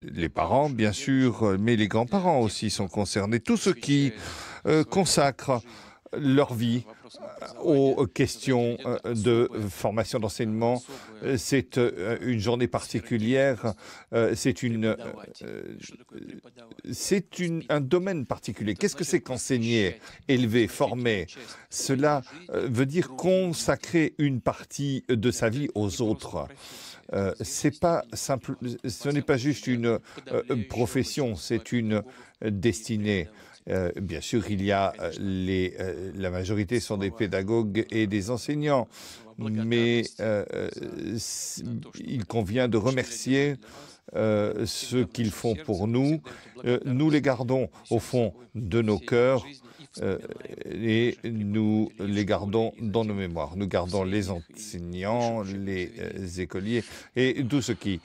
Les parents, bien sûr, mais les grands-parents aussi sont concernés. Tous ceux qui consacrent leur vie aux questions de formation, d'enseignement. C'est une journée particulière, un domaine particulier. Qu'est-ce que c'est qu'enseigner, élever, former? Cela veut dire consacrer une partie de sa vie aux autres. C'est pas simple, ce n'est pas juste une profession, c'est une destinée. Bien sûr, il y a la majorité sont des pédagogues et des enseignants, mais il convient de remercier ce qu'ils font pour nous. Nous les gardons au fond de nos cœurs et nous les gardons dans nos mémoires. Nous gardons les enseignants, les écoliers et tous ceux qui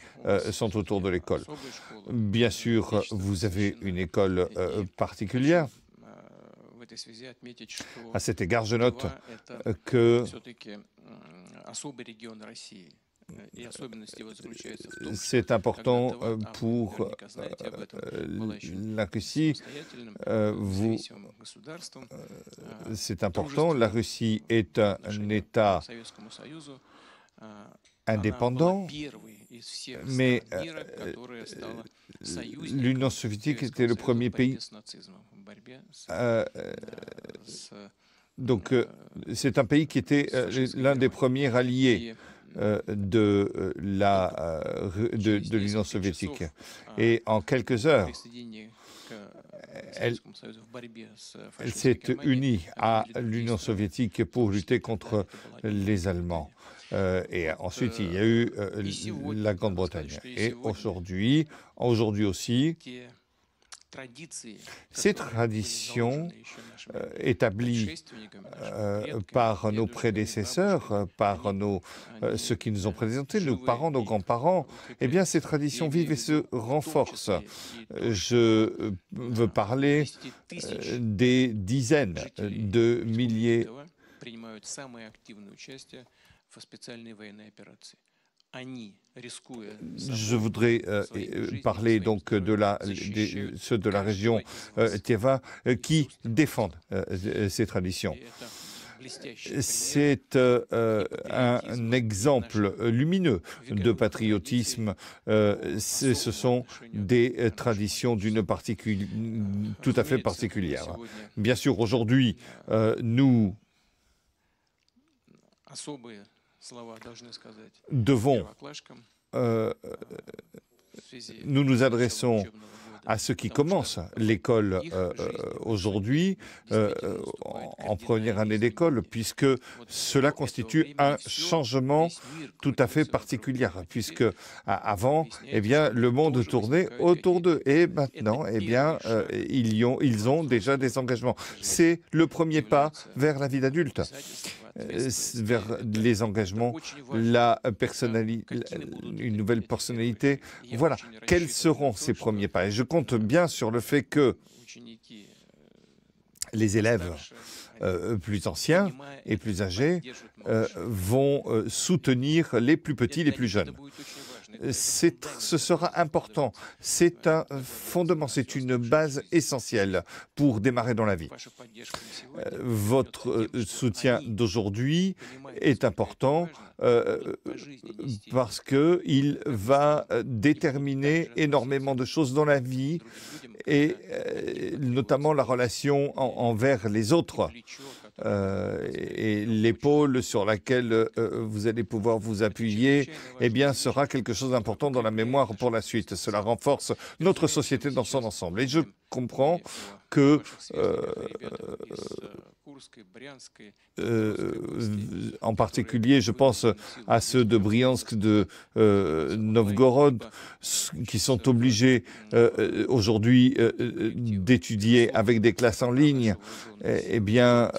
sont autour de l'école. Bien sûr, vous avez une école particulière. À cet égard, je note que c'est important pour la Russie. C'est important. La Russie est un État indépendant, mais l'Union soviétique était le premier pays. Donc, c'est un pays qui était l'un des premiers alliés de l'Union soviétique. Et en quelques heures, elle s'est unie à l'Union soviétique pour lutter contre les Allemands. Et ensuite, il y a eu la Grande-Bretagne. Et aujourd'hui aussi, ces traditions établies par nos prédécesseurs, par ceux qui nous ont présentés, nos parents, nos grands-parents, eh bien, ces traditions vivent et se renforcent. Je veux parler des dizaines de milliers Je voudrais parler donc de ceux de la région Teva qui défendent ces traditions. C'est un exemple lumineux de patriotisme. Ce sont des traditions tout à fait particulière. Bien sûr, aujourd'hui, nous nous adressons à ceux qui commencent l'école aujourd'hui, en première année d'école, puisque cela constitue un changement tout à fait particulier, puisque avant, eh bien, le monde tournait autour d'eux, et maintenant, eh bien, ils ont déjà des engagements. C'est le premier pas vers la vie d'adulte. Vers les engagements, une nouvelle personnalité. Voilà, quels seront ces premiers pas? Et je compte bien sur le fait que les élèves plus anciens et plus âgés vont soutenir les plus petits, les plus jeunes. Ce sera important. C'est un fondement, c'est une base essentielle pour démarrer dans la vie. Votre soutien d'aujourd'hui est important parce qu'il va déterminer énormément de choses dans la vie et notamment la relation envers les autres. Et l'épaule sur laquelle vous allez pouvoir vous appuyer, eh bien, sera quelque chose d'important dans la mémoire pour la suite. Cela renforce notre société dans son ensemble. Et je comprends que en particulier, je pense à ceux de Briansk, de Novgorod, qui sont obligés aujourd'hui d'étudier avec des classes en ligne. Eh bien,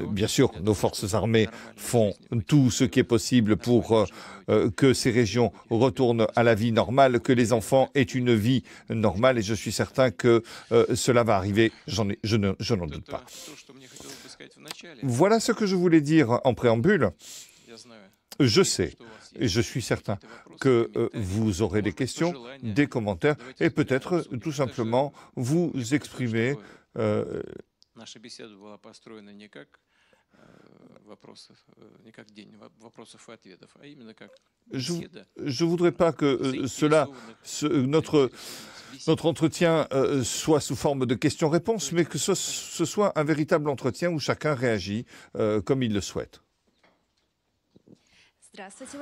bien sûr, nos forces armées font tout ce qui est possible pour que ces régions retournent à la vie normale, que les enfants aient une vie normale, et je suis certain que cela va arriver, je n'en doute pas. Voilà ce que je voulais dire en préambule. Je sais et je suis certain que vous aurez des questions, des commentaires et peut-être tout simplement vous exprimer. Je ne voudrais pas que notre entretien soit sous forme de questions-réponses, mais que ce soit un véritable entretien où chacun réagit comme il le souhaite.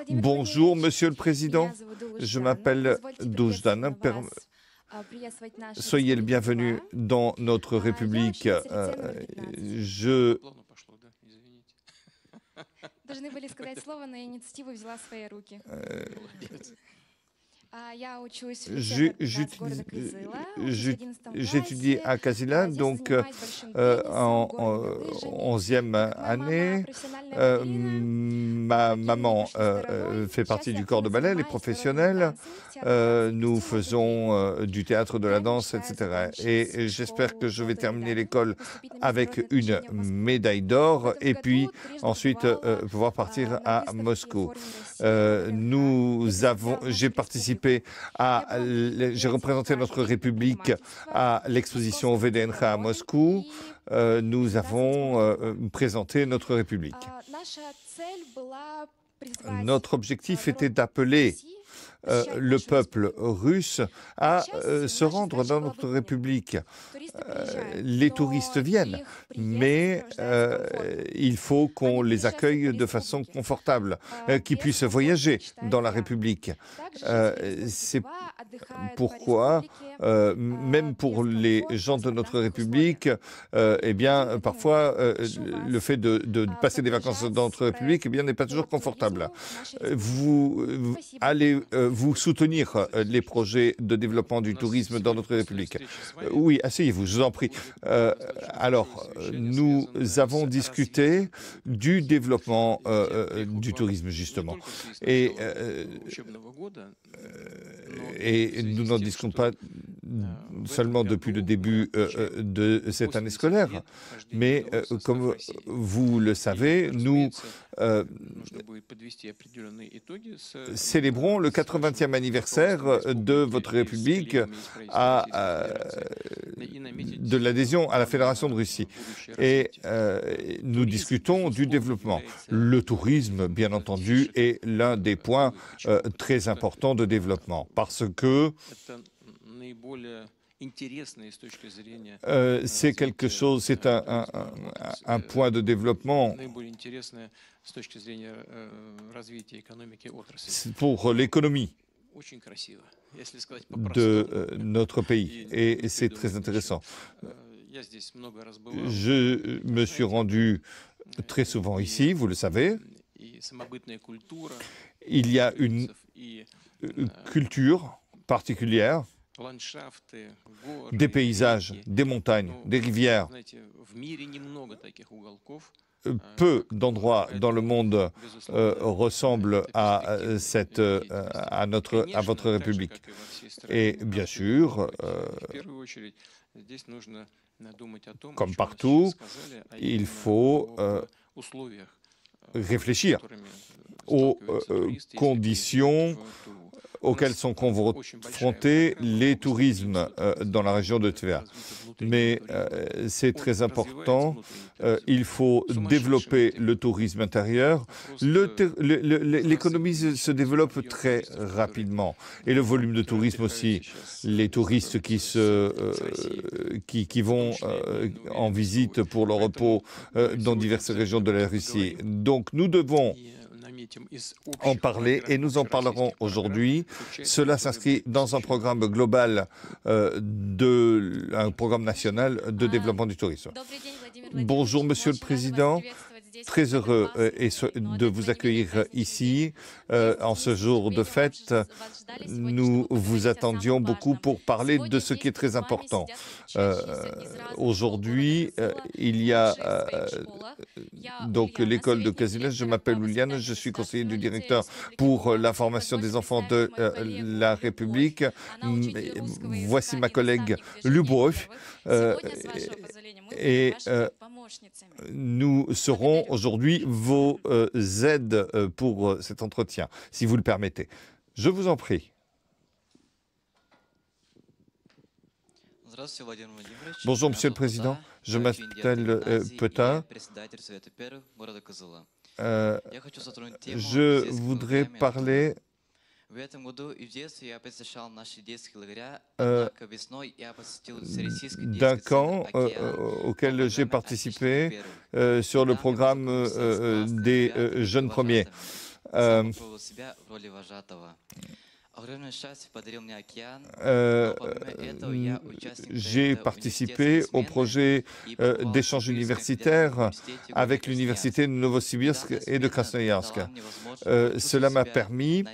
Bonjour, Monsieur le Président. Je m'appelle Doujdan. Soyez le bienvenu dans notre République. Je J'étudie à Kazila, donc en 11e année. Ma maman fait partie du corps de ballet, les professionnels. Nous faisons du théâtre, de la danse, etc. Et j'espère que je vais terminer l'école avec une médaille d'or et puis ensuite pouvoir partir à Moscou. J'ai participé j'ai représenté notre République à l'exposition VDNH à Moscou. Nous avons présenté notre République. Notre objectif était d'appeler le peuple russe à se rendre dans notre République. Les touristes viennent, mais il faut qu'on les accueille de façon confortable, qu'ils puissent voyager dans la République. C'est pourquoi, même pour les gens de notre République, eh bien, parfois, le fait de passer des vacances dans notre République, eh bien, n'est pas toujours confortable. Vous allez vous soutenir les projets de développement du tourisme dans notre République. Oui, asseyez-vous, je vous en prie. Alors, nous avons discuté du développement du tourisme, justement. Et nous n'en discutons pas seulement depuis le début de cette année scolaire, mais comme vous le savez, nous célébrons le 80e anniversaire de votre République de l'adhésion à la Fédération de Russie. Et nous discutons du développement. Le tourisme, bien entendu, est l'un des points très importants de développement parce que c'est quelque chose, c'est un point de développement pour l'économie de notre pays et c'est très intéressant. Je me suis rendu très souvent ici, vous le savez. Il y a une culture particulière, des paysages, des montagnes, des rivières. Peu d'endroits dans le monde ressemblent à votre République. Et bien sûr, comme partout, il faut réfléchir aux conditions auxquels sont confrontés les tourismes dans la région de Tver. Mais c'est très important, il faut développer le tourisme intérieur. L'économie se développe très rapidement et le volume de tourisme aussi. Les touristes qui vont en visite pour le repos dans diverses régions de la Russie. Donc nous devons en parler et nous en parlerons aujourd'hui. Cela s'inscrit dans un programme global, un programme national de développement du tourisme. Bonjour Monsieur le Président, très heureux de vous accueillir ici en ce jour de fête. Nous vous attendions beaucoup pour parler de ce qui est très important. Aujourd'hui, il y a donc l'école de Kazila. Je m'appelle Julian, je suis conseiller du directeur pour la formation des enfants de la République. Voici ma collègue Lubov. Et nous serons aujourd'hui vos aides pour cet entretien, si vous le permettez. Je vous en prie. Bonjour, Monsieur le Président. Je m'appelle Petain. Je voudrais parler d'un camp auquel j'ai participé sur le programme des jeunes premiers. J'ai participé au projet d'échange universitaire avec l'université de Novosibirsk et de Krasnoïarsk. Cela m'a permis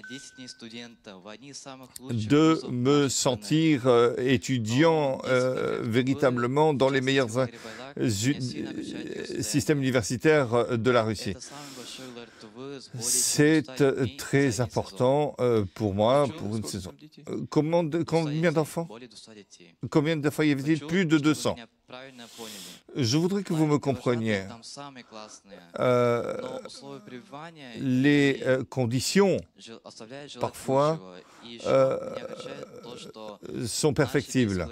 de me sentir étudiant véritablement dans les meilleurs systèmes universitaires de la Russie. C'est très important pour moi, pour une saison. Combien d'enfants? Combien d'enfants y avait-il? Plus de 200. Je voudrais que vous me compreniez. Les conditions, parfois, sont perfectibles.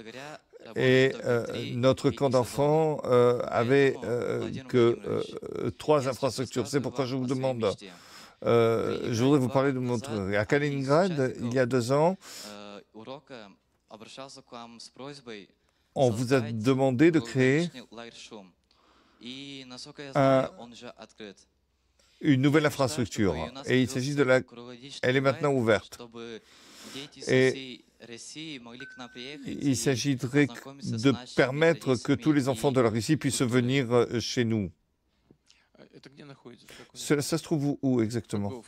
Et notre camp d'enfants avait que 3 infrastructures. C'est pourquoi je vous demande, je voudrais vous parler de mon truc. À Kaliningrad, il y a 2 ans, on vous a demandé de créer une nouvelle infrastructure. Et il s'agit de la... Elle est maintenant ouverte. Et il s'agirait de permettre que tous les enfants de la Russie puissent venir chez nous. Ça se trouve où exactement?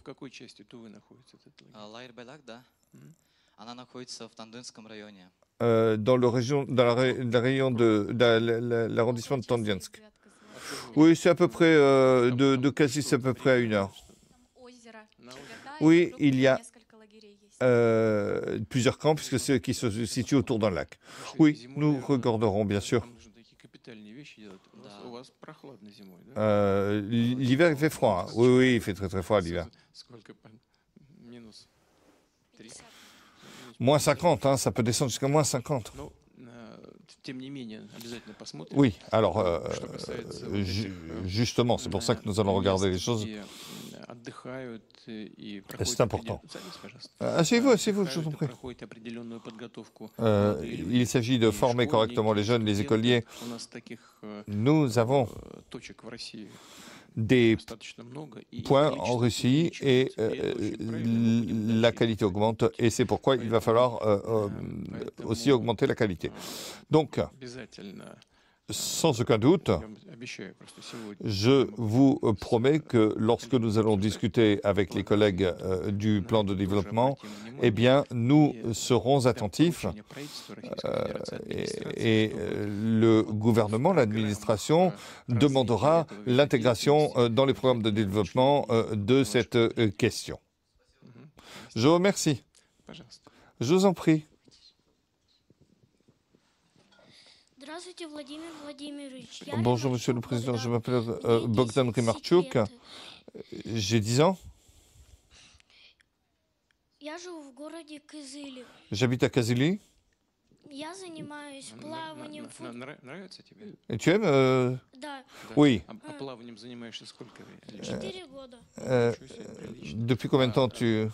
Dans le rayon de l'arrondissement de Tandjensk. Oui, c'est à peu près de Kazis, c'est à peu près à 1 heure. Oui, il y a plusieurs camps, puisque c'est eux qui se situent autour d'un lac. Oui, nous regarderons, bien sûr. L'hiver, il fait froid. Hein. Oui, il fait très très froid l'hiver. Moins 50, hein, ça peut descendre jusqu'à moins 50. Oui, alors, justement, c'est pour ça que nous allons regarder les choses. C'est important. Asseyez-vous, je vous en prie. Il s'agit de former correctement les jeunes, les écoliers. Nous avons des points en Russie et la qualité augmente et c'est pourquoi il va falloir aussi augmenter la qualité. Donc, sans aucun doute, je vous promets que lorsque nous allons discuter avec les collègues du plan de développement, eh bien, nous serons attentifs et le gouvernement, l'administration, demandera l'intégration dans les programmes de développement de cette question. Je vous remercie. Je vous en prie. Bonjour, Monsieur le Président. Je m'appelle Bogdan Rimarchuk. J'ai 10 ans. J'habite à Kazili. Et tu aimes Oui. Depuis combien de temps tu...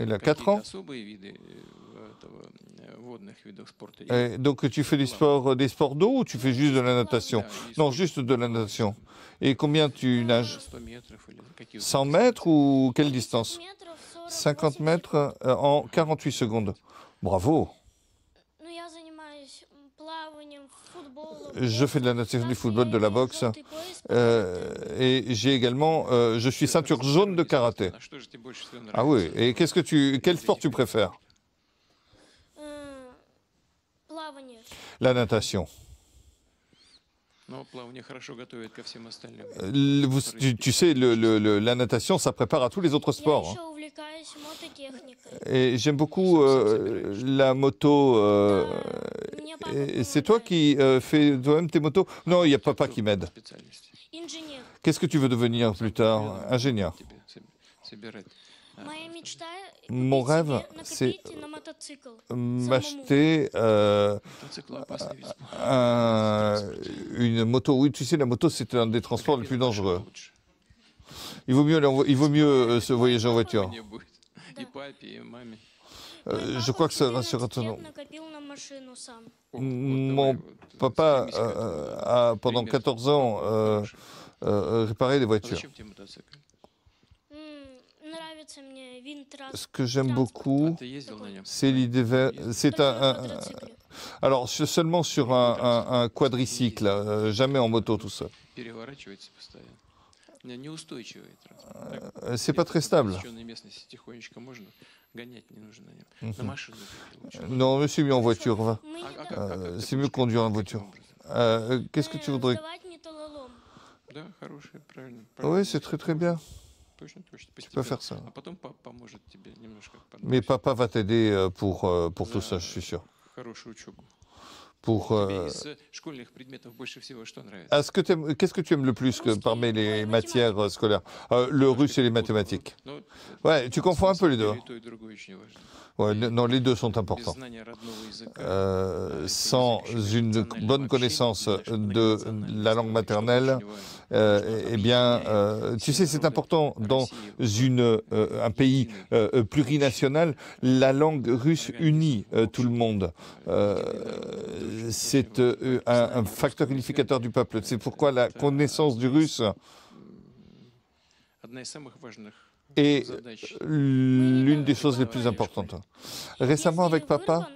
Il a 4 ans. Et donc tu fais des sports d'eau ou tu fais juste de la natation? Non, juste de la natation. Et combien tu nages? 100 mètres ou quelle distance? 50 mètres en 48 secondes. Bravo. Je fais de la natation, du football, de la boxe. Et j'ai également... je suis ceinture jaune de karaté. Ah oui. Et quel sport tu préfères? La natation. Tu sais, la natation, ça prépare à tous les autres Я sports. еще увлекаюсь мототехникой. Et j'aime beaucoup la moto. Мне папа Et c'est toi помогает. qui fais toi-même tes motos? Non, il y a papa qui m'aide. Инженер. Qu'est-ce que tu veux devenir plus tard? Ingénieur. Моя мечта Mon купить rêve, себе, c'est накопить на мотоцикл. m'acheter une moto. Oui, tu sais, la moto, c'est un des transports les plus dangereux. Il vaut mieux se voyager en voiture. Je crois que ça rassure tout le monde. Накопил на машину сам. Mon papa a, pendant 14 ans, réparé des voitures. Нравится мне винт Ce que j'aime beaucoup, c'est Квадроцикле. alors, seulement sur un quadricycle, jamais en moto tout seul. C'est pas très stable. Non, mais c'est mieux en voiture, va. Мы недавно C'est mieux conduire en voiture. Qu'est-ce que tu voudrais? сдавать металлолом. Oui, c'est très très bien. Tu peux faire ça. Mais papa va t'aider pour tout ça, je suis sûr. Qu'est-ce que tu aimes le plus parmi les matières scolaires? Le russe et les mathématiques. Ouais, tu confonds un peu les deux. Ouais, non, les deux sont importants. Sans une bonne connaissance de la langue maternelle, eh bien, tu sais, c'est important dans un pays plurinational, la langue russe unit tout le monde. C'est un facteur unificateur du peuple. C'est pourquoi la connaissance du russe est l'une des choses les plus importantes. Récemment, avec papa,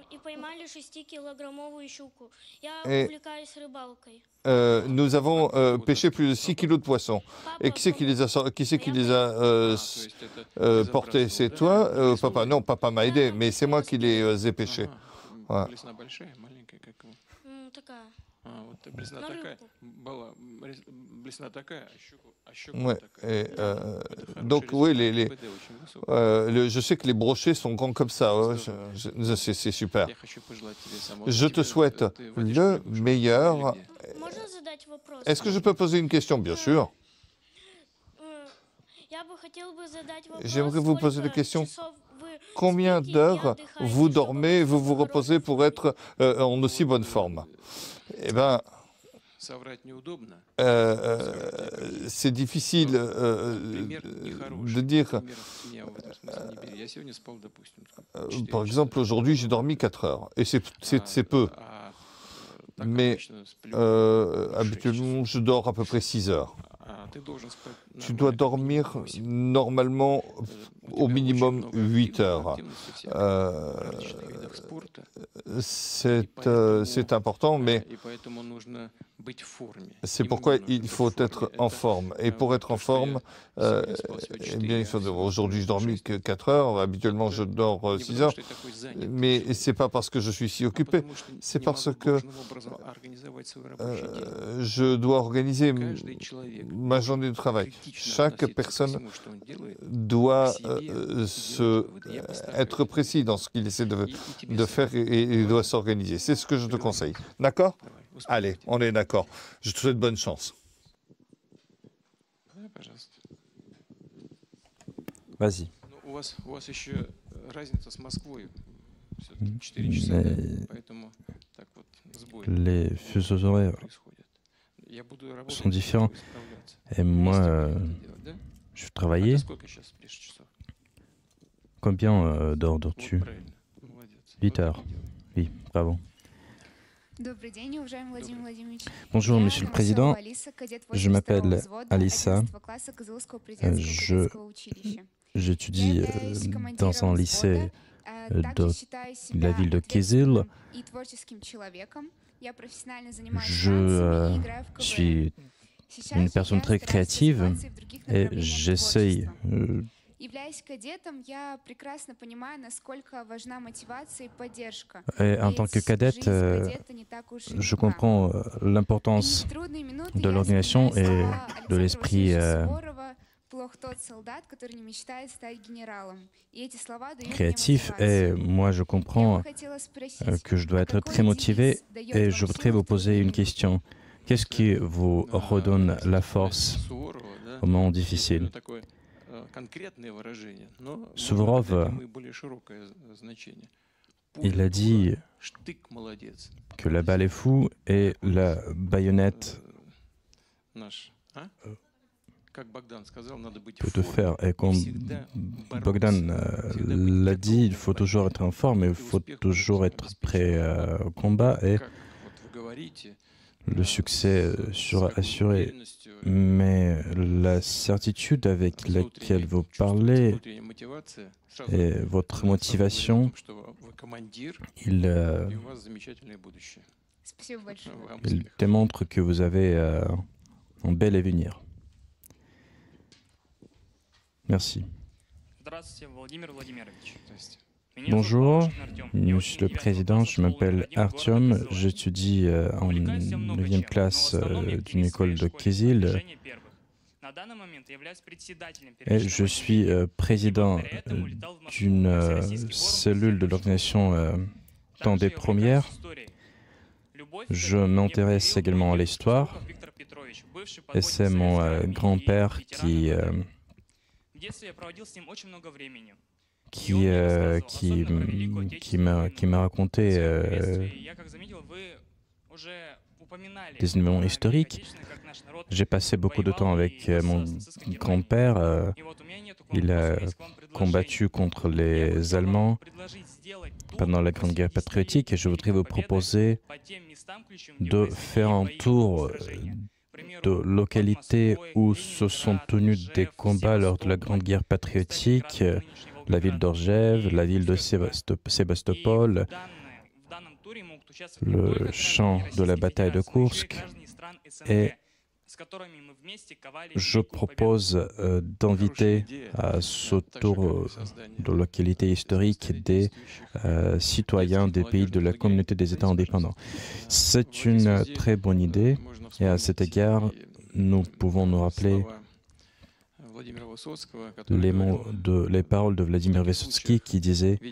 nous avons pêché plus de 6 kilos de poissons. Et qui c'est qui les a portés? C'est toi, papa? Non, papa m'a aidé, mais c'est moi qui les ai pêchés. Ouais. Ouais. Donc oui, je sais que les brochets sont grands comme ça. Ouais, c'est super. Je te souhaite le meilleur. Est-ce que je peux poser une question? Bien sûr. J'aimerais vous poser la question. Combien d'heures vous dormez, vous vous reposez pour être en aussi bonne forme? Eh bien, c'est difficile de dire. Par exemple, aujourd'hui, j'ai dormi 4 heures, et c'est peu. Mais habituellement, je dors à peu près 6 heures. Tu dois dormir normalement au minimum 8 heures. C'est important, mais c'est pourquoi il faut être en forme. Et pour être en forme, eh bien, aujourd'hui, je dormis que 4 heures. Habituellement, je dors 6 heures. Mais ce n'est pas parce que je suis si occupé. C'est parce que je dois organiser ma journée de travail. Chaque personne doit être précis dans ce qu'il essaie de faire et doit s'organiser. C'est ce que je te conseille. D'accord? Allez, on est d'accord. Je te souhaite bonne chance. Vas-y. Les fuseaux horaires sont différents. Et moi, je travaillais. Combien d'heures dors-tu? 8 heures. Oui, bravo. Bonjour, Monsieur le Président. Je m'appelle Alissa. J'étudie dans un lycée de la ville de Kyzyl. Je suis une personne très créative et j'essaye Et en tant que cadette, je comprends l'importance de l'organisation et de l'esprit créatif. Et moi, je comprends que je dois être très motivé et je voudrais vous poser une question. Qu'est-ce qui vous redonne la force au moment difficile? Suvorov, il a dit que la balle est fou et la baïonnette peut te faire. Et comme Bogdan l'a dit, il faut toujours être en forme, il faut toujours être prêt au combat et le succès sera assuré. Mais la certitude avec laquelle vous parlez et votre motivation, il démontre que vous avez un bel avenir. Merci. Bonjour, Monsieur le Président, je m'appelle Artyom, j'étudie en 9e classe d'une école de Kyzyl et je suis président d'une cellule de l'organisation Tendez Première. Je m'intéresse également à l'histoire et c'est mon grand-père qui m'a raconté des événements historiques. J'ai passé beaucoup de temps avec mon grand-père. Il a combattu contre les Allemands pendant la Grande Guerre patriotique et je voudrais vous proposer de faire un tour de localités où se sont tenus des combats lors de la Grande Guerre patriotique, la ville d'Orgev, la ville de Sébastopol, le champ de la bataille de Koursk. Et je propose d'inviter à ce tour de localité historique des citoyens des pays de la communauté des États indépendants. C'est une très bonne idée et à cet égard, nous pouvons nous rappeler les paroles de Vladimir Vysotsky qui disait «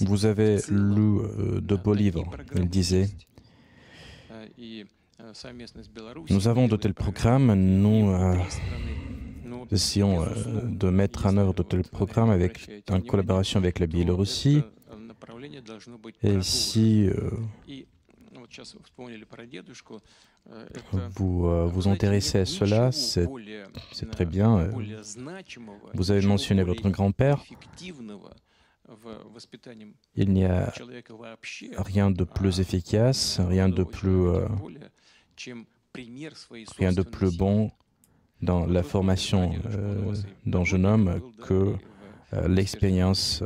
Vous avez lu de beaux livres », il disait. Nous avons de tels programmes, nous essayons de mettre en œuvre de tels programmes en collaboration avec la Biélorussie. Et si vous vous intéressez à cela, c'est très bien. Vous avez mentionné votre grand-père. Il n'y a rien de plus efficace, rien de plus bon dans la formation d'un jeune homme que l'expérience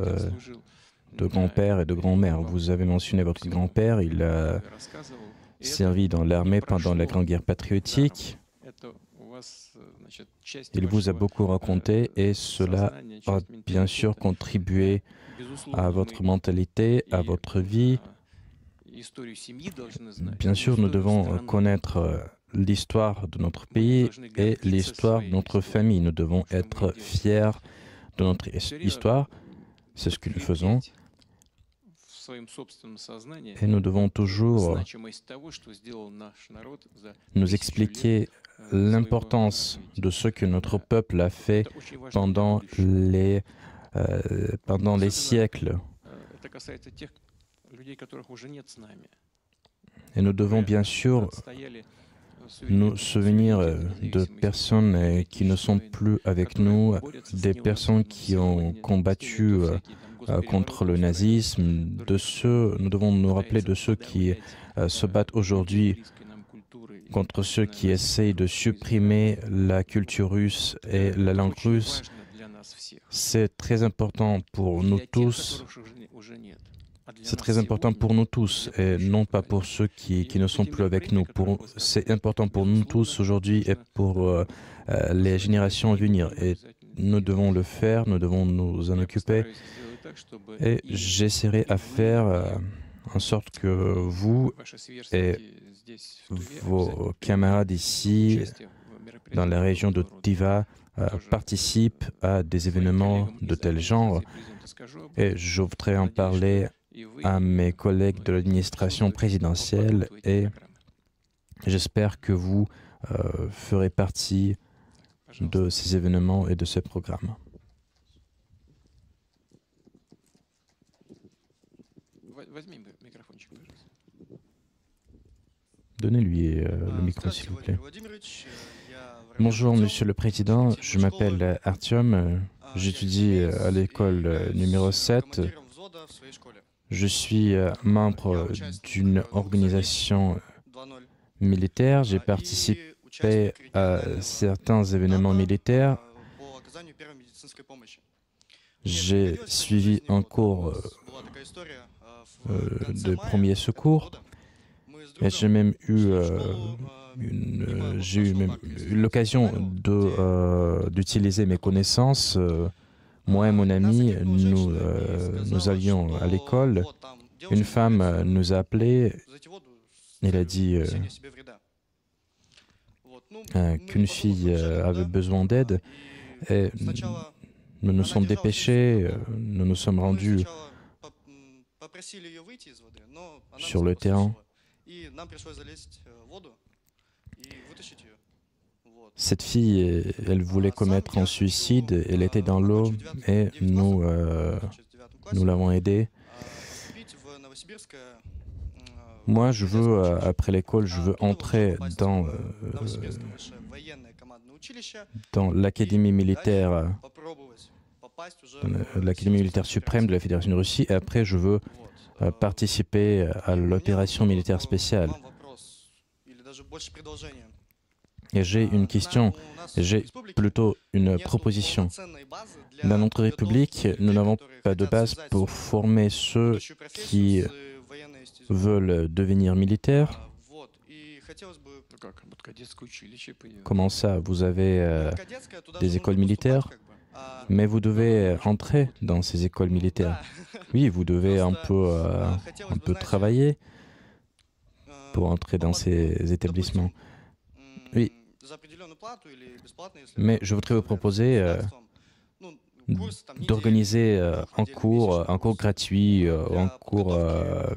de grand-père et de grand-mère. Vous avez mentionné votre grand-père, il a servi dans l'armée pendant la Grande Guerre patriotique. Il vous a beaucoup raconté et cela a bien sûr contribué à votre mentalité, à votre vie. Bien sûr, nous devons connaître l'histoire de notre pays et l'histoire de notre famille. Nous devons être fiers de notre histoire. C'est ce que nous faisons. Et nous devons toujours nous expliquer l'importance de ce que notre peuple a fait pendant les siècles. Et nous devons bien sûr nous souvenir de personnes qui ne sont plus avec nous, des personnes qui ont combattu contre le nazisme, nous devons nous rappeler de ceux qui se battent aujourd'hui contre ceux qui essayent de supprimer la culture russe et la langue russe. C'est très important pour nous tous C'est très important pour nous tous, et non pas pour ceux qui ne sont plus avec nous. C'est important pour nous tous aujourd'hui et pour les générations à venir. Et nous devons le faire, nous devons nous en occuper. Et j'essaierai à faire en sorte que vous et vos camarades ici, dans la région de Tiva, participent à des événements de tel genre. Et je voudrais en parler à mes collègues de l'administration présidentielle et j'espère que vous ferez partie de ces événements et de ces programmes. Donnez-lui le micro, s'il vous plaît. Bonjour, Monsieur le Président. Je m'appelle Artyom. J'étudie à l'école numéro 7. Je suis membre d'une organisation militaire. J'ai participé à certains événements militaires. J'ai suivi un cours de premiers secours. Et j'ai même eu l'occasion d'utiliser mes connaissances. Moi et mon ami, nous allions à l'école. Une femme nous a appelés. Elle a dit qu'une fille avait besoin d'aide. Et nous nous sommes dépêchés, nous nous sommes rendus sur le terrain. Cette fille, elle voulait commettre un suicide, elle était dans l'eau et nous l'avons aidée. Moi, je veux, après l'école, je veux entrer dans l'académie militaire, l'académie militaire suprême de la Fédération de Russie, et après, je veux participer à l'opération militaire spéciale. Et j'ai une question, j'ai plutôt une proposition. Dans notre République, nous n'avons pas de base pour former ceux qui veulent devenir militaires. Comment ça, vous avez des écoles militaires? Mais vous devez entrer dans ces écoles militaires. Oui, vous devez un peu travailler pour entrer dans ces établissements. Oui. Mais je voudrais vous proposer d'organiser un cours gratuit, un cours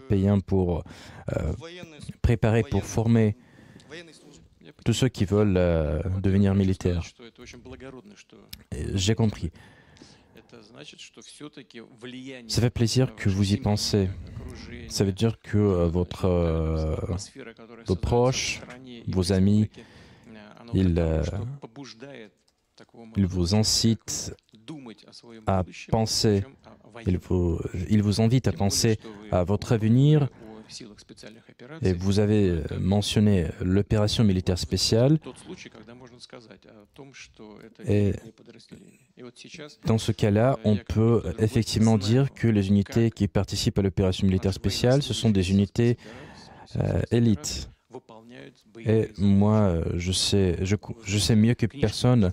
payant pour préparer, pour former tous ceux qui veulent devenir militaires. J'ai compris. Ça fait plaisir que vous y pensez. Ça veut dire que vos proches, vos amis, ils vous incitent à penser, ils vous invitent à penser à votre avenir. Et vous avez mentionné l'opération militaire spéciale. Et dans ce cas-là, on peut effectivement dire que les unités qui participent à l'opération militaire spéciale, ce sont des unités élites. Et moi, je sais mieux que personne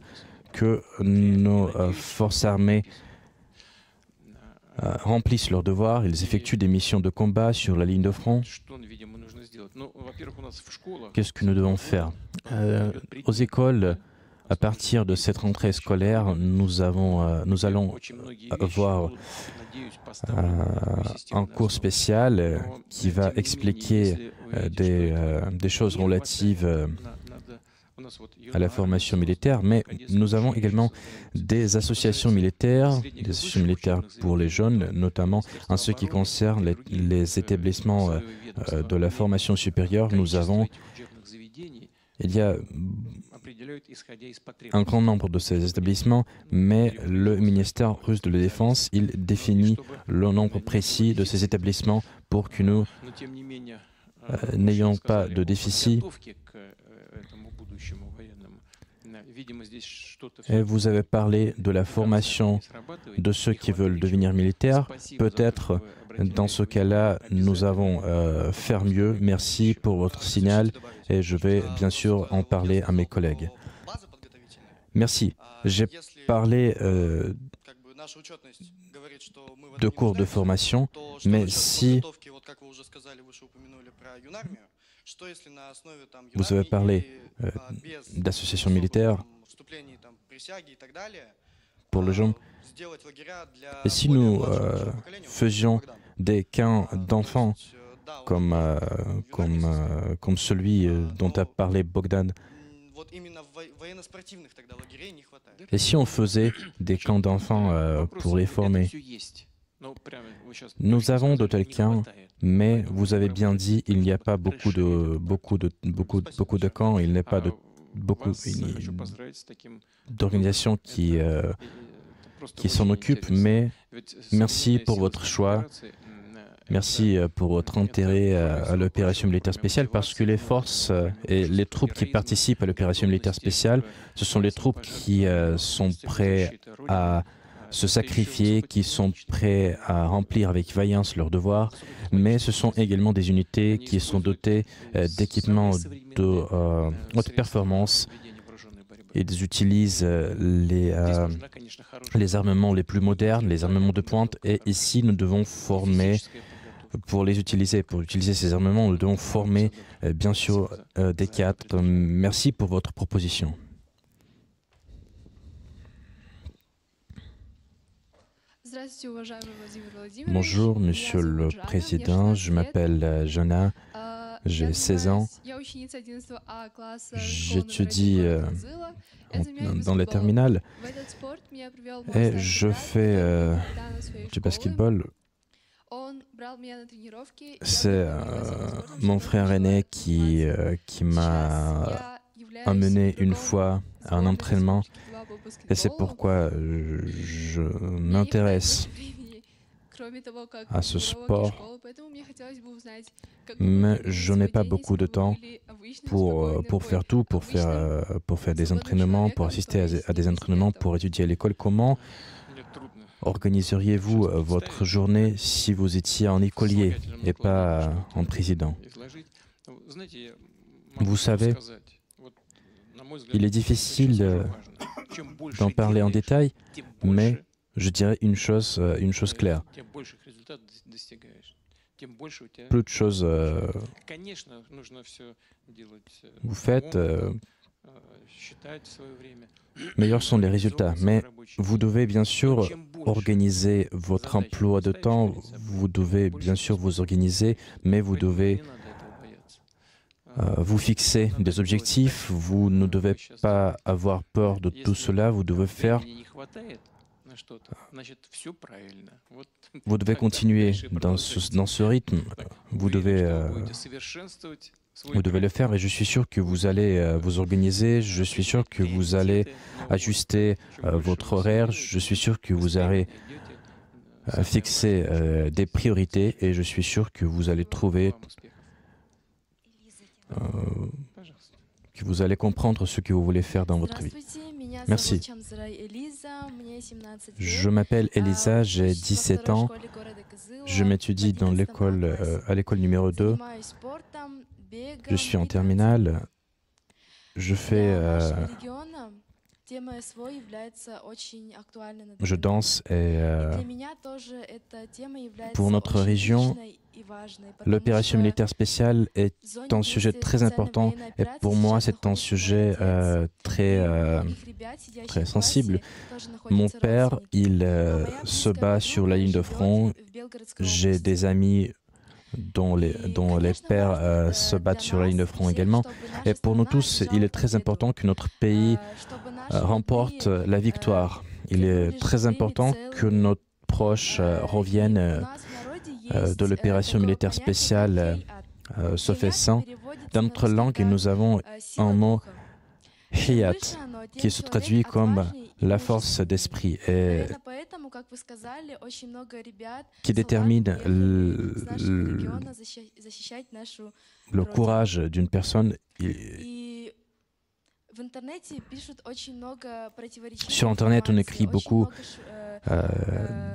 que nos forces armées remplissent leurs devoirs, ils effectuent des missions de combat sur la ligne de front. Qu'est-ce que nous devons faire? Aux écoles, à partir de cette rentrée scolaire, nous allons avoir un cours spécial qui va expliquer des choses relatives à la formation militaire, mais nous avons également des associations militaires pour les jeunes, notamment en ce qui concerne les établissements de la formation supérieure. Il y a un grand nombre de ces établissements, mais le ministère russe de la Défense, il définit le nombre précis de ces établissements pour que nous n'ayons pas de déficit. Et vous avez parlé de la formation de ceux qui veulent devenir militaires. Peut-être Dans ce cas-là, nous allons faire mieux. Merci pour votre signal et je vais bien sûr en parler à mes collègues. Merci. J'ai parlé de cours de formation, mais si vous avez parlé d'associations militaires pour le genre, et si nous faisions des camps d'enfants comme celui dont a parlé Bogdan, et si on faisait des camps d'enfants pour les former, nous avons de tels camps, mais vous avez bien dit, il n'y a pas beaucoup de camps, il n'y a pas d'organisations qui s'en occupent, mais merci pour votre choix, merci pour votre intérêt à l'opération militaire spéciale, parce que les forces et les troupes qui participent à l'opération militaire spéciale, ce sont les troupes qui sont prêtes à se sacrifier, qui sont prêts à remplir avec vaillance leurs devoirs, mais ce sont également des unités qui sont dotées d'équipements de haute performance. Ils utilisent les armements les plus modernes, les armements de pointe, et ici nous devons former pour les utiliser. Pour utiliser ces armements, nous devons former bien sûr des cadres. Merci pour votre proposition. Bonjour, Monsieur le Président. Je m'appelle Jana. J'ai 16 ans. J'étudie dans les terminales et je fais du basketball. C'est mon frère aîné qui m'a amené une fois à un entraînement et c'est pourquoi je m'intéresse à ce sport, mais je n'ai pas beaucoup de temps pour faire tout, pour faire des entraînements, pour assister à des entraînements, pour étudier à l'école. Comment organiseriez-vous votre journée si vous étiez en écolier et pas en président? Vous savez, il est difficile d'en parler en détail, mais je dirais une chose claire. Plus de choses vous faites, meilleurs sont les résultats. Mais vous devez bien sûr organiser votre emploi de temps, vous devez bien sûr vous organiser, mais vous devez vous fixer des objectifs, vous ne devez pas avoir peur de tout cela, vous devez faire... Vous devez continuer dans ce rythme, vous devez le faire et je suis sûr que vous allez vous organiser, je suis sûr que vous allez ajuster votre horaire, je suis sûr que vous allez fixer des priorités et je suis sûr que vous allez trouver, que vous allez comprendre ce que vous voulez faire dans votre vie. Merci. Je m'appelle Elisa, j'ai 17 ans. Je m'étudie dans l'école, à l'école numéro 2. Je suis en terminale. Je danse et pour notre région, l'opération militaire spéciale est un sujet très important et pour moi c'est un sujet très sensible. Mon père, il se bat sur la ligne de front. J'ai des amis dont les pères se battent sur la ligne de front également. Et pour nous tous, il est très important que notre pays remporte la victoire. Il est très important que nos proches reviennent de l'opération militaire spéciale Sofesan. Dans notre langue, nous avons un mot hiyat qui se traduit comme la force d'esprit et qui détermine le courage d'une personne. Sur Internet, on écrit beaucoup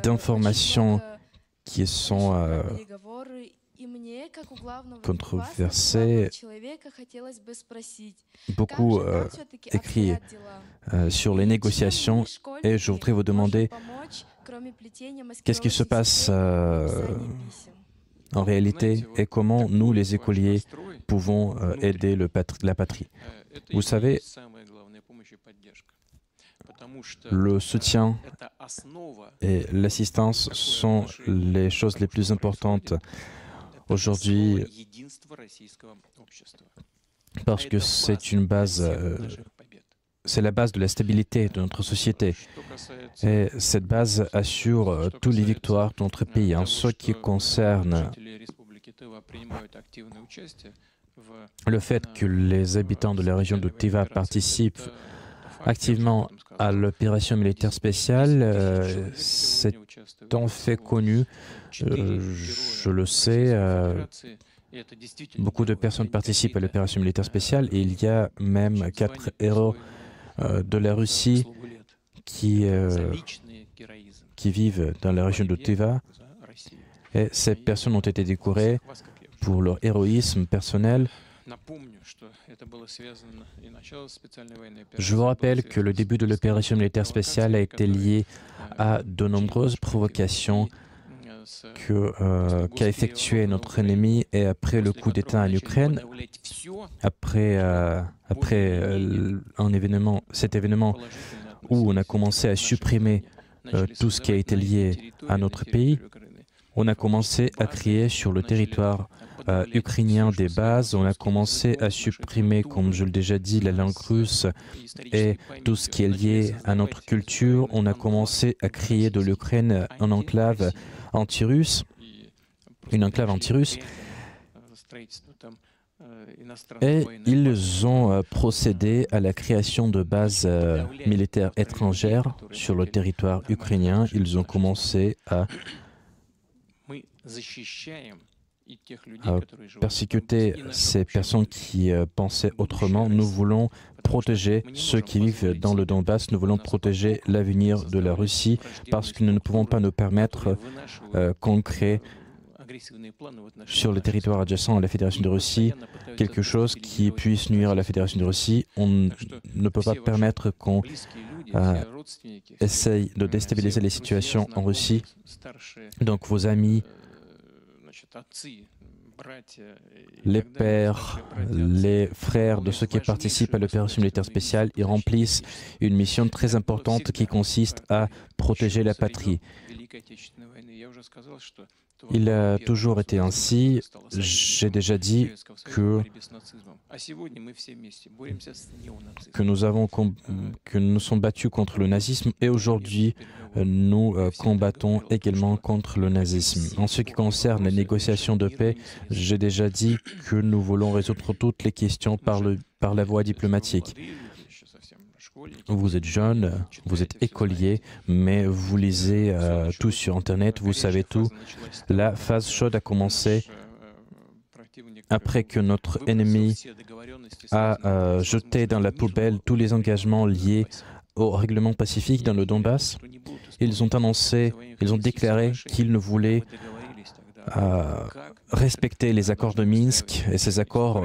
d'informations qui sont controversés. Beaucoup écrit sur les négociations et je voudrais vous demander qu'est-ce qui se passe en réalité et comment nous, les écoliers, pouvons aider la patrie. Vous savez, le soutien et l'assistance sont les choses les plus importantes aujourd'hui parce que c'est une base, c'est la base de la stabilité de notre société. Et cette base assure toutes les victoires de notre pays. En ce qui concerne le fait que les habitants de la région de Tiva participent activement à l'opération militaire spéciale, c'est un fait connu, je le sais. Beaucoup de personnes participent à l'opération militaire spéciale et il y a même 4 héros de la Russie qui vivent dans la région de Tiva. Et ces personnes ont été décorées pour leur héroïsme personnel. Je vous rappelle que le début de l'opération militaire spéciale a été lié à de nombreuses provocations qu'a effectué notre ennemi et après le coup d'État en Ukraine, après cet événement où on a commencé à supprimer tout ce qui a été lié à notre pays, on a commencé à créer sur le territoire ukrainien des bases, on a commencé à supprimer, comme je l'ai déjà dit, la langue russe et tout ce qui est lié à notre culture. On a commencé à créer de l'Ukraine une enclave anti-russe, et ils ont procédé à la création de bases militaires étrangères sur le territoire ukrainien. Ils ont commencé à persécuter ces personnes qui pensaient autrement. Nous voulons protéger ceux qui vivent dans le Donbass, nous voulons protéger l'avenir de la Russie parce que nous ne pouvons pas nous permettre qu'on crée sur le territoire adjacent à la Fédération de Russie quelque chose qui puisse nuire à la Fédération de Russie. On ne peut pas permettre qu'on essaye de déstabiliser les situations en Russie. Donc vos amis, les pères, les frères de ceux qui participent à l'opération militaire spéciale, ils remplissent une mission très importante qui consiste à protéger la patrie. Il a toujours été ainsi. J'ai déjà dit que nous sommes battus contre le nazisme et aujourd'hui nous combattons également contre le nazisme. En ce qui concerne les négociations de paix, j'ai déjà dit que nous voulons résoudre toutes les questions par la voie diplomatique. Vous êtes jeune, vous êtes écolier, mais vous lisez tout sur Internet, vous savez tout. La phase chaude a commencé après que notre ennemi a jeté dans la poubelle tous les engagements liés au règlement pacifique dans le Donbass. Ils ont déclaré qu'ils ne voulaient respecter les accords de Minsk et ces accords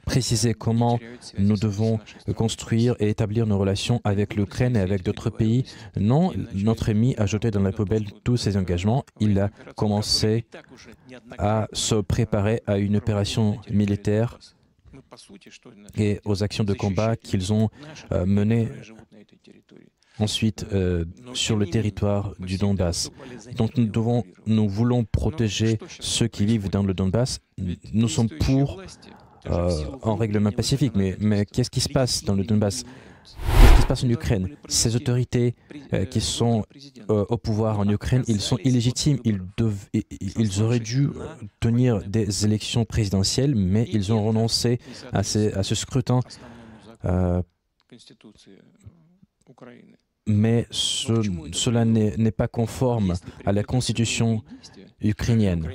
préciser comment nous devons construire et établir nos relations avec l'Ukraine et avec d'autres pays. Non, notre ennemi a jeté dans la poubelle tous ses engagements. Il a commencé à se préparer à une opération militaire et aux actions de combat qu'ils ont menées ensuite sur le territoire du Donbass. Donc nous voulons protéger ceux qui vivent dans le Donbass. Nous sommes pour un règlement pacifique, mais qu'est-ce qui se passe dans le Donbass? Qu'est-ce qui se passe en Ukraine? Ces autorités qui sont au pouvoir en Ukraine, ils sont illégitimes. Ils auraient dû tenir des élections présidentielles, mais ils ont renoncé à ce scrutin. Mais cela n'est pas conforme à la constitution ukrainienne.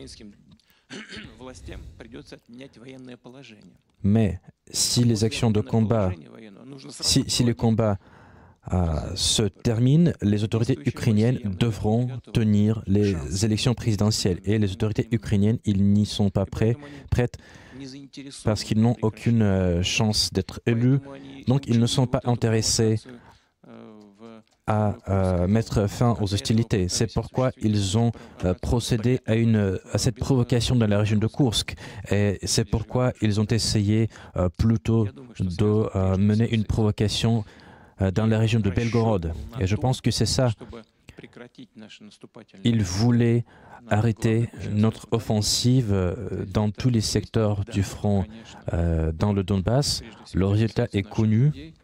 Mais si les actions de combat, si les combats se termine, les autorités ukrainiennes devront tenir les élections présidentielles. Et les autorités ukrainiennes, ils n'y sont pas prêtes parce qu'ils n'ont aucune chance d'être élus. Donc, ils ne sont pas intéressés à mettre fin aux hostilités. C'est pourquoi ils ont procédé à cette provocation dans la région de Koursk. Et c'est pourquoi ils ont essayé plutôt de mener une provocation dans la région de Belgorod. Et je pense que c'est ça. Ils voulaient arrêter notre offensive dans tous les secteurs du front dans le Donbass. Le résultat est connu.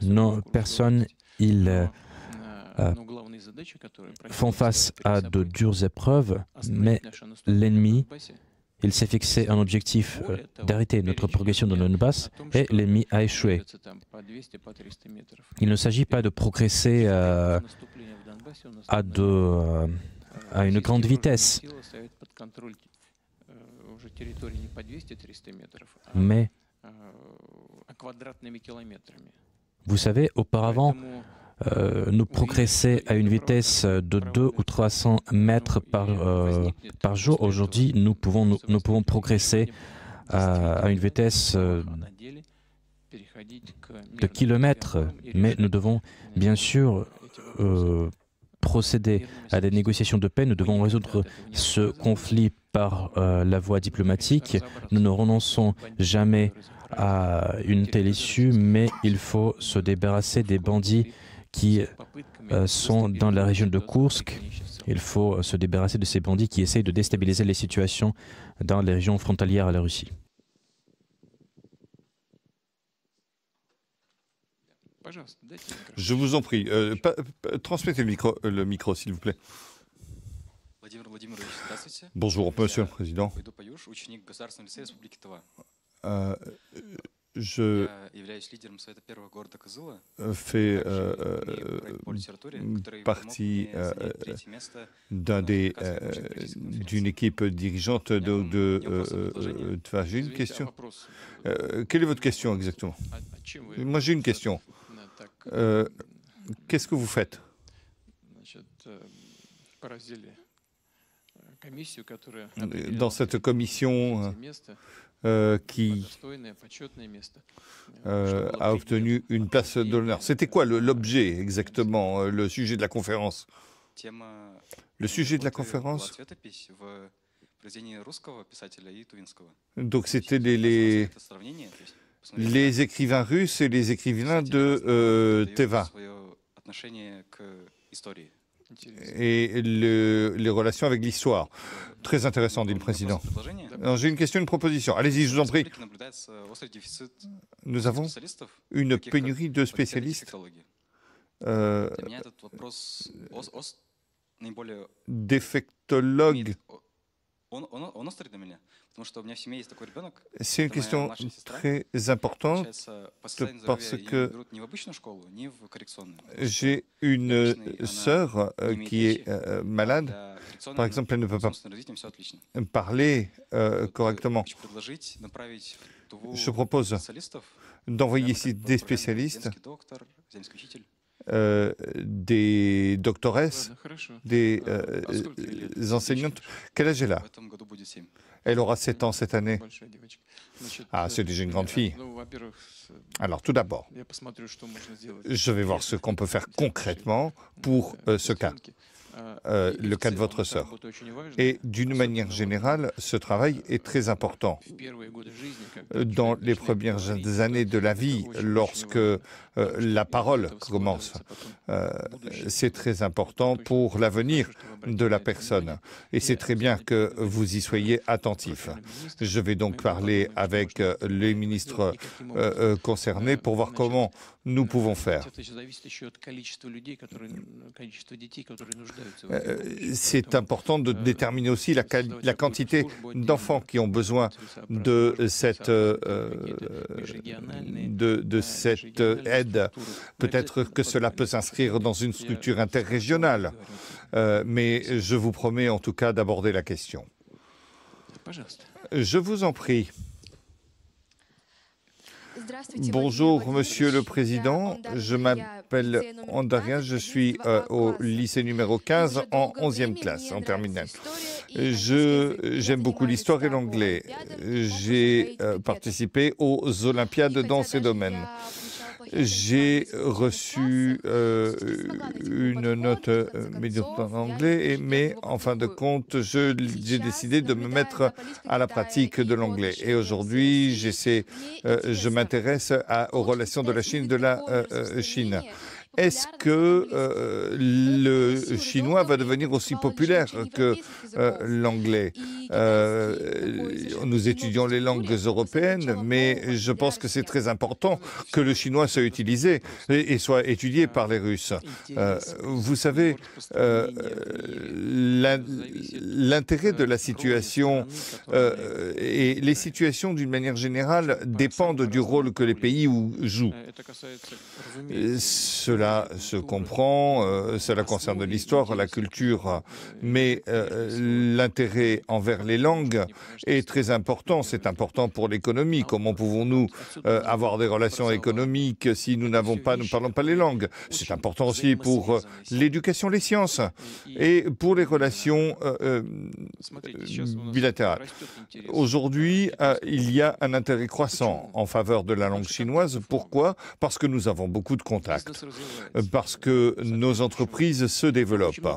Nos personnes, ils font face à de dures épreuves, mais l'ennemi, il s'est fixé un objectif d'arrêter notre progression dans le Donbass et l'ennemi a échoué. Il ne s'agit pas de progresser à une grande vitesse, mais vous savez, auparavant, nous progressait à une vitesse de 200 ou 300 mètres par jour. Aujourd'hui, nous pouvons progresser à une vitesse de kilomètres, mais nous devons bien sûr procéder à des négociations de paix. Nous devons résoudre ce conflit par la voie diplomatique. Nous ne renonçons jamais à une telle issue, mais il faut se débarrasser des bandits qui sont dans la région de Koursk. Il faut se débarrasser de ces bandits qui essayent de déstabiliser les situations dans les régions frontalières à la Russie. Je vous en prie, transmettez le micro, s'il vous plaît. Bonjour, Monsieur le Président. Je fais partie d'une équipe dirigeante de j'ai une question. Quelle est votre question exactement? Moi, j'ai une question. Qu'est-ce que vous faites? Dans cette commission qui a obtenu une place d'honneur. C'était quoi l'objet exactement, le sujet de la conférence? Le sujet de la conférence? Donc c'était les écrivains russes et les écrivains de Teva. Et les relations avec l'histoire. Très intéressant, dit le Président. J'ai une question, une proposition. Allez-y, je vous en prie. Nous avons une pénurie de spécialistes, défectologues. C'est une question très importante parce que j'ai une sœur qui est malade. Par exemple, elle ne peut pas parler correctement. Je propose d'envoyer ici des spécialistes, des doctoresses, des enseignantes. Quel âge elle a? Elle aura 7 ans cette année. Ah, c'est déjà une grande fille. Alors, tout d'abord, je vais voir ce qu'on peut faire concrètement pour ce cas. Le cas de votre sœur. Et d'une manière générale, ce travail est très important. Dans les premières années de la vie, lorsque la parole commence, c'est très important pour l'avenir de la personne. Et c'est très bien que vous y soyez attentifs. Je vais donc parler avec les ministres concernés pour voir comment nous pouvons faire. C'est important de déterminer aussi la quantité d'enfants qui ont besoin de cette aide. Peut-être que cela peut s'inscrire dans une structure interrégionale, mais je vous promets en tout cas d'aborder la question. Je vous en prie. Bonjour, Monsieur le Président. Je m'appelle Andarien, je suis au lycée numéro 15 en 11e classe, en terminale. J'aime beaucoup l'histoire et l'anglais. J'ai participé aux Olympiades dans ces domaines. J'ai reçu une note médiocre en anglais, mais en fin de compte, j'ai décidé de me mettre à la pratique de l'anglais. Et aujourd'hui, je m'intéresse aux relations de la Chine et de la Chine. Est-ce que le chinois va devenir aussi populaire que l'anglais? Nous étudions les langues européennes, mais je pense que c'est très important que le chinois soit utilisé et soit étudié par les Russes. Vous savez, l'intérêt de la situation et les situations d'une manière générale dépendent du rôle que les pays jouent. Cela se comprend, cela concerne l'histoire, la culture, mais l'intérêt envers les langues est très important. C'est important pour l'économie. Comment pouvons-nous avoir des relations économiques si nous ne parlons pas les langues? C'est important aussi pour l'éducation, les sciences et pour les relations bilatérales. Aujourd'hui, il y a un intérêt croissant en faveur de la langue chinoise. Pourquoi? Parce que nous avons beaucoup de contacts, parce que nos entreprises se développent.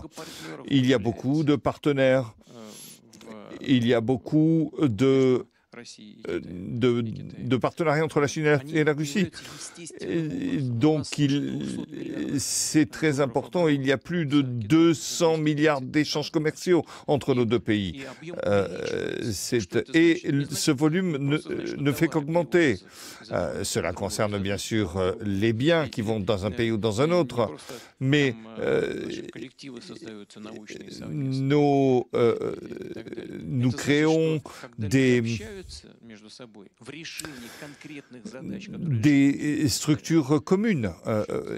Il y a beaucoup de partenaires, il y a beaucoup de partenariats entre la Chine et la Russie. Donc, c'est très important. Il y a plus de 200 milliards d'échanges commerciaux entre nos deux pays. Et ce volume ne fait qu'augmenter. Cela concerne bien sûr les biens qui vont dans un pays ou dans un autre, mais nous créons des structures communes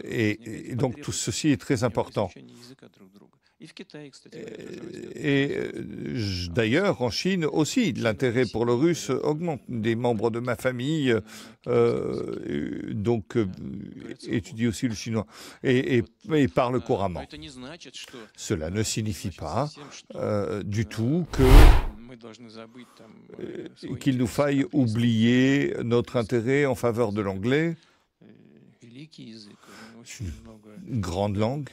et donc tout ceci est très important. Et d'ailleurs, en Chine aussi, l'intérêt pour le russe augmente. Des membres de ma famille étudient aussi le chinois et parlent couramment. Cela ne signifie pas du tout qu'il nous faille oublier notre intérêt en faveur de l'anglais. Une grande langue.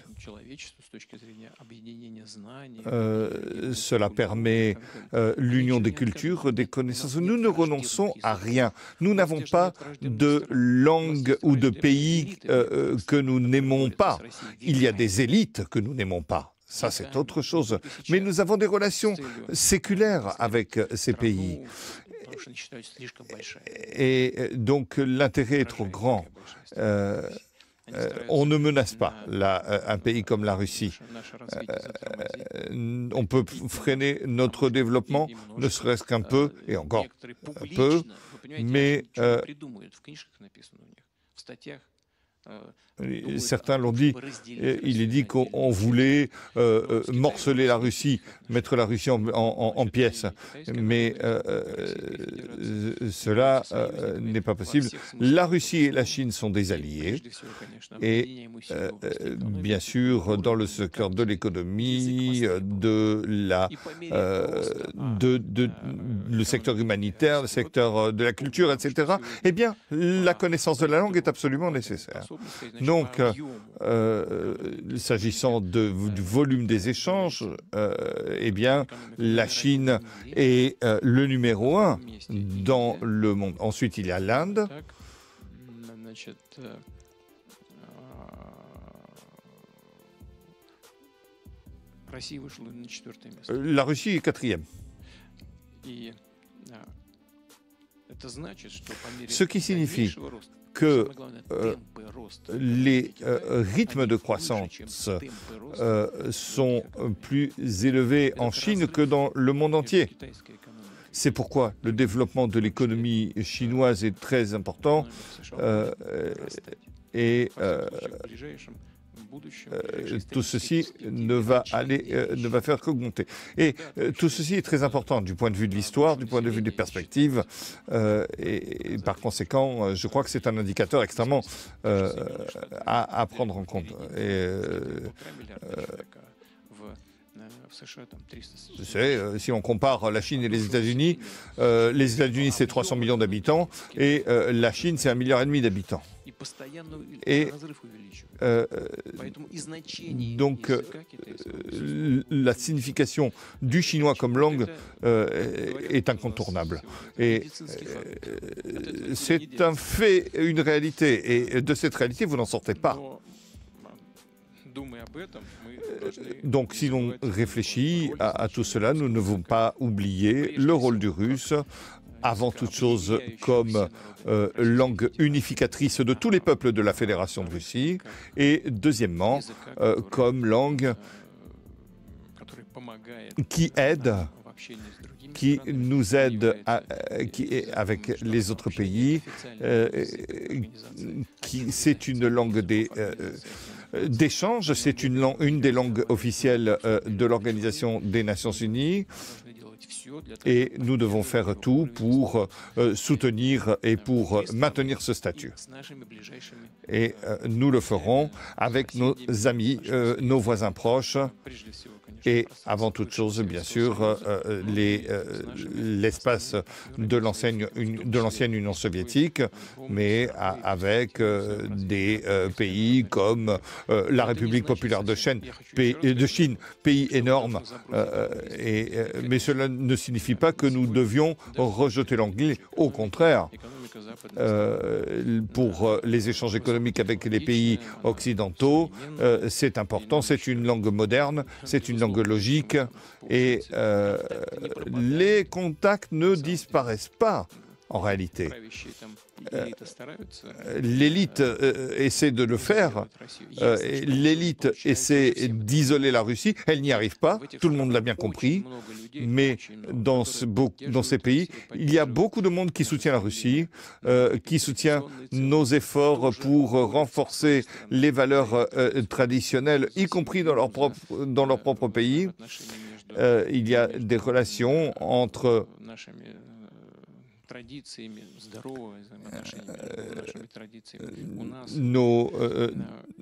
Cela permet l'union des cultures, des connaissances. Nous ne renonçons à rien. Nous n'avons pas de langue ou de pays que nous n'aimons pas. Il y a des élites que nous n'aimons pas. Ça, c'est autre chose. Mais nous avons des relations séculaires avec ces pays. Et donc, l'intérêt est trop grand. On ne menace pas un pays comme la Russie. On peut freiner notre développement, ne serait-ce qu'un peu, et encore un peu, mais certains l'ont dit, il est dit qu'on voulait morceler la Russie, mettre la Russie en pièces, mais cela n'est pas possible. La Russie et la Chine sont des alliés et bien sûr dans le secteur de l'économie, le secteur humanitaire, le secteur de la culture, etc. Eh bien, la connaissance de la langue est absolument nécessaire. Donc, s'agissant du volume des échanges, eh bien, la Chine est le numéro 1 dans le monde. Ensuite, il y a l'Inde. La Russie est 4e. Ce qui signifie que les rythmes de croissance sont plus élevés en Chine que dans le monde entier. C'est pourquoi le développement de l'économie chinoise est très important et tout ceci ne va faire qu'augmenter. Et tout ceci est très important du point de vue de l'histoire, du point de vue des perspectives. Et par conséquent, je crois que c'est un indicateur extrêmement à prendre en compte. Je sais, si on compare la Chine et les États-Unis c'est 300 millions d'habitants et la Chine c'est 1,5 milliard d'habitants. Et donc la signification du chinois comme langue est incontournable. Et c'est un fait, une réalité. Et de cette réalité, vous n'en sortez pas. Donc, si l'on réfléchit à tout cela, nous ne devons pas oublier le rôle du russe, avant toute chose comme langue unificatrice de tous les peuples de la Fédération de Russie, et deuxièmement, comme langue qui nous aide avec les autres pays, c'est une langue d'échange, c'est une des langues officielles de l'Organisation des Nations Unies et nous devons faire tout pour soutenir et pour maintenir ce statut. Et nous le ferons avec nos amis, nos voisins proches et avant toute chose, bien sûr, l'espace de l'ancienne Union soviétique, mais avec des pays comme la République populaire de Chine, pays énorme. Mais cela ne signifie pas que nous devions rejeter l'anglais. Au contraire, pour les échanges économiques avec les pays occidentaux, c'est important, c'est une langue moderne, c'est une langue logique et les contacts ne disparaissent pas en réalité. L'élite essaie de le faire, l'élite essaie d'isoler la Russie, elle n'y arrive pas, tout le monde l'a bien compris, mais dans ces pays, il y a beaucoup de monde qui soutient la Russie, qui soutient nos efforts pour renforcer les valeurs traditionnelles, y compris dans leur propre pays. Il y a des relations entre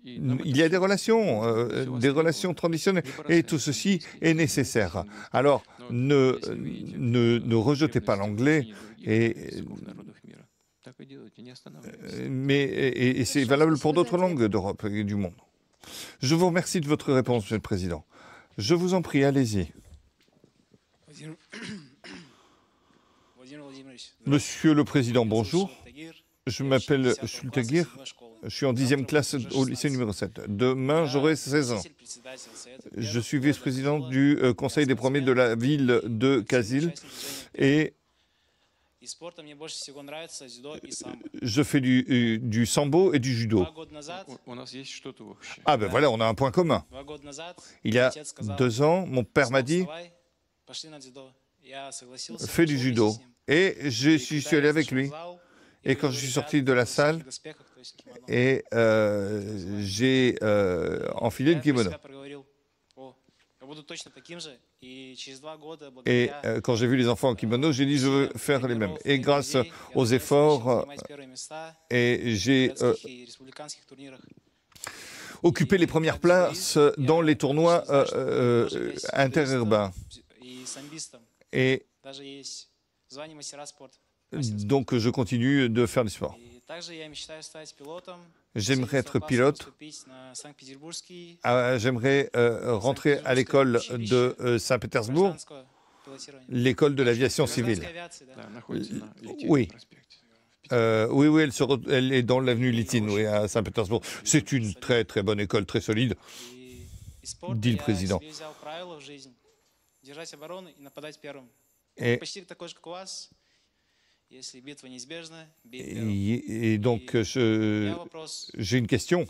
il y a des relations traditionnelles et tout ceci est nécessaire. Alors ne rejetez pas l'anglais mais c'est valable pour d'autres langues d'Europe et du monde. Je vous remercie de votre réponse, Monsieur le Président. Je vous en prie, allez-y. Monsieur le Président, bonjour. Je m'appelle Shultagir. Je suis en 10e classe au lycée numéro 7. Demain, j'aurai 16 ans. Je suis vice-président du Conseil des premiers de la ville de Kazil et je fais du sambo et du judo. Ah ben voilà, on a un point commun. Il y a 2 ans, mon père m'a dit « Fais du judo ». Et je suis allé avec lui. Et quand je suis sorti de la salle, et j'ai enfilé le kimono. Et quand j'ai vu les enfants en kimono, j'ai dit je veux faire les mêmes. Et grâce aux efforts, et j'ai occupé les premières places dans les tournois interurbains. Et donc je continue de faire du sport. J'aimerais être pilote. J'aimerais rentrer à l'école de Saint-Pétersbourg, l'école de l'aviation civile. Oui. Oui, elle est dans l'avenue Litine, oui, à Saint-Pétersbourg. C'est une très très bonne école, très solide, dit le président. Et donc, j'ai une question.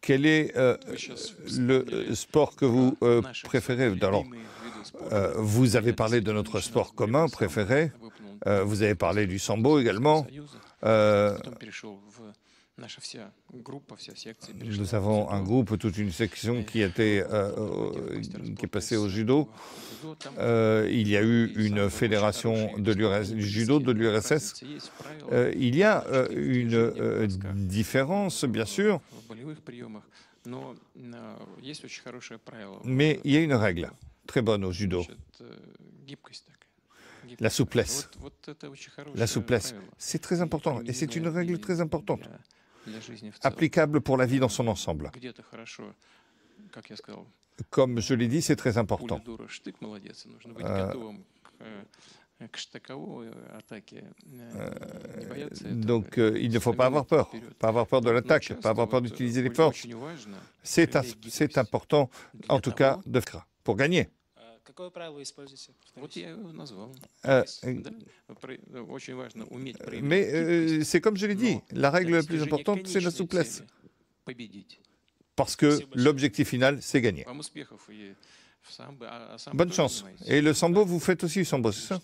Quel est le sport que vous préférez? Alors, vous avez parlé de notre sport commun préféré, vous avez parlé du sambo également, Nous avons un groupe, toute une section qui est passée au judo. Il y a eu une fédération du judo de l'URSS. Il y a une différence, bien sûr, mais il y a une règle très bonne au judo. La souplesse. La souplesse, c'est très important et c'est une règle très importante, applicable pour la vie dans son ensemble. Comme je l'ai dit, c'est très important. Donc, il ne faut pas avoir peur de l'attaque, pas avoir peur d'utiliser les forces. C'est important, en tout cas, pour gagner. Mais c'est comme je l'ai dit, la règle la plus importante, c'est la souplesse. Parce que l'objectif final, c'est gagner. Bonne chance. Et le sambo, vous faites aussi du sambo, c'est ça?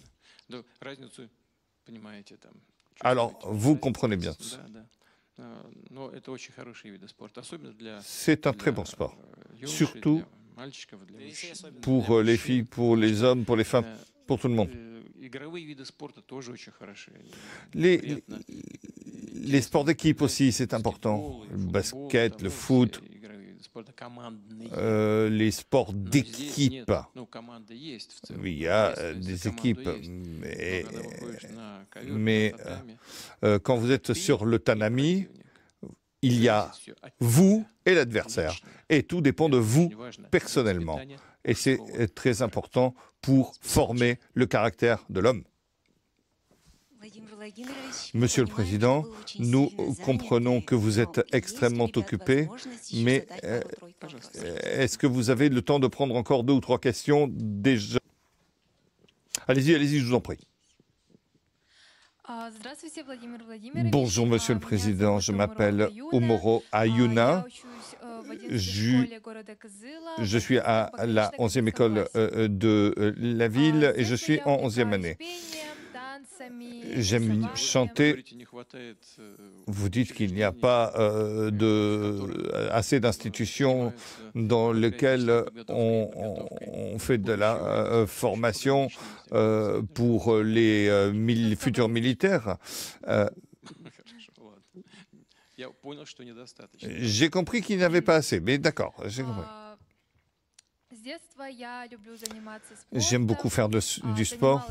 Alors, vous comprenez bien. C'est un très bon sport, surtout pour les filles, pour les hommes, pour les femmes, pour tout le monde. Les sports d'équipe aussi, c'est important. Le basket, le foot, les sports d'équipe. Oui, il y a des équipes, mais quand vous êtes sur le tatami, il y a vous et l'adversaire. Et tout dépend de vous personnellement. Et c'est très important pour former le caractère de l'homme. Monsieur le Président, nous comprenons que vous êtes extrêmement occupé, mais est-ce que vous avez le temps de prendre encore 2 ou 3 questions déjà? Allez-y, allez-y, je vous en prie. Bonjour, Monsieur le Président. Je m'appelle Umoro Ayuna. Je suis à la 11e école de la ville et je suis en 11e année. J'aime chanter. Vous dites qu'il n'y a pas assez d'institutions dans lesquelles on fait de la formation pour les futurs militaires. J'ai compris qu'il n'y avait pas assez, mais d'accord, j'ai compris. J'aime beaucoup faire du sport,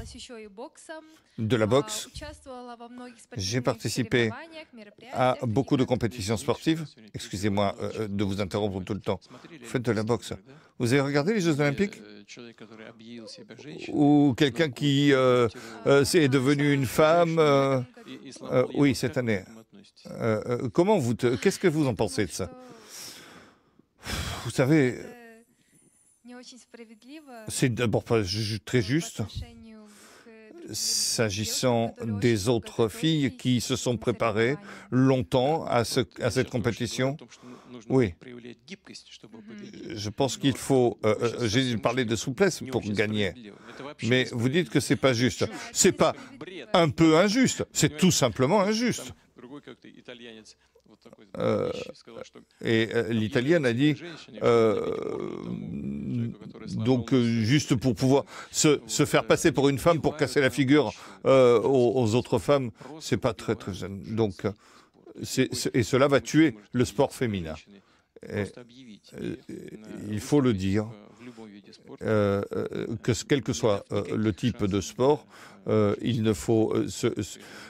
de la boxe. J'ai participé à beaucoup de compétitions sportives. Excusez-moi de vous interrompre tout le temps. Vous faites de la boxe. Vous avez regardé les Jeux Olympiques? Ou quelqu'un qui est devenu une femme? Oui, cette année. Qu'est-ce que vous en pensez de ça? Vous savez, c'est d'abord pas très juste, s'agissant des autres filles qui se sont préparées longtemps à cette compétition. Oui, je pense qu'il faut... j'ai parlé de souplesse pour gagner, mais vous dites que c'est pas juste. C'est pas un peu injuste, c'est tout simplement injuste. Et l'Italienne a dit, donc juste pour pouvoir se faire passer pour une femme, pour casser la figure aux autres femmes, c'est pas très très jeune. Donc, et cela va tuer le sport féminin. Et, il faut le dire, quel que soit le type de sport,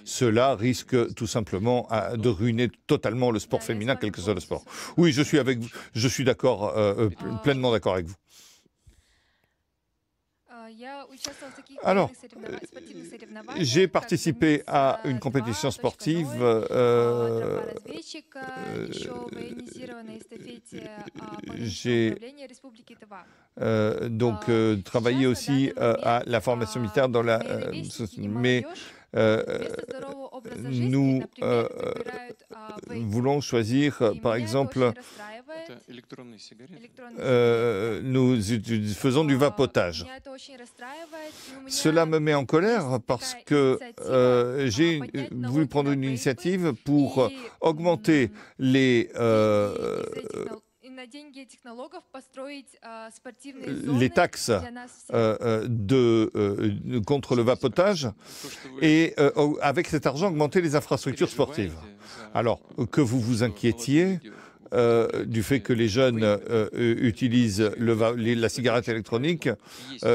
cela risque tout simplement de ruiner totalement le sport féminin, quel que soit le sport. Oui, je suis d'accord, pleinement d'accord avec vous. Alors, j'ai participé à une compétition sportive. J'ai donc travaillé aussi à la formation militaire dans mais nous voulons choisir, par exemple, nous faisons du vapotage. Cela me met en colère parce que j'ai voulu prendre une initiative pour augmenter les taxes contre le vapotage et avec cet argent augmenter les infrastructures sportives. Alors que vous vous inquiétiez du fait que les jeunes utilisent la cigarette électronique,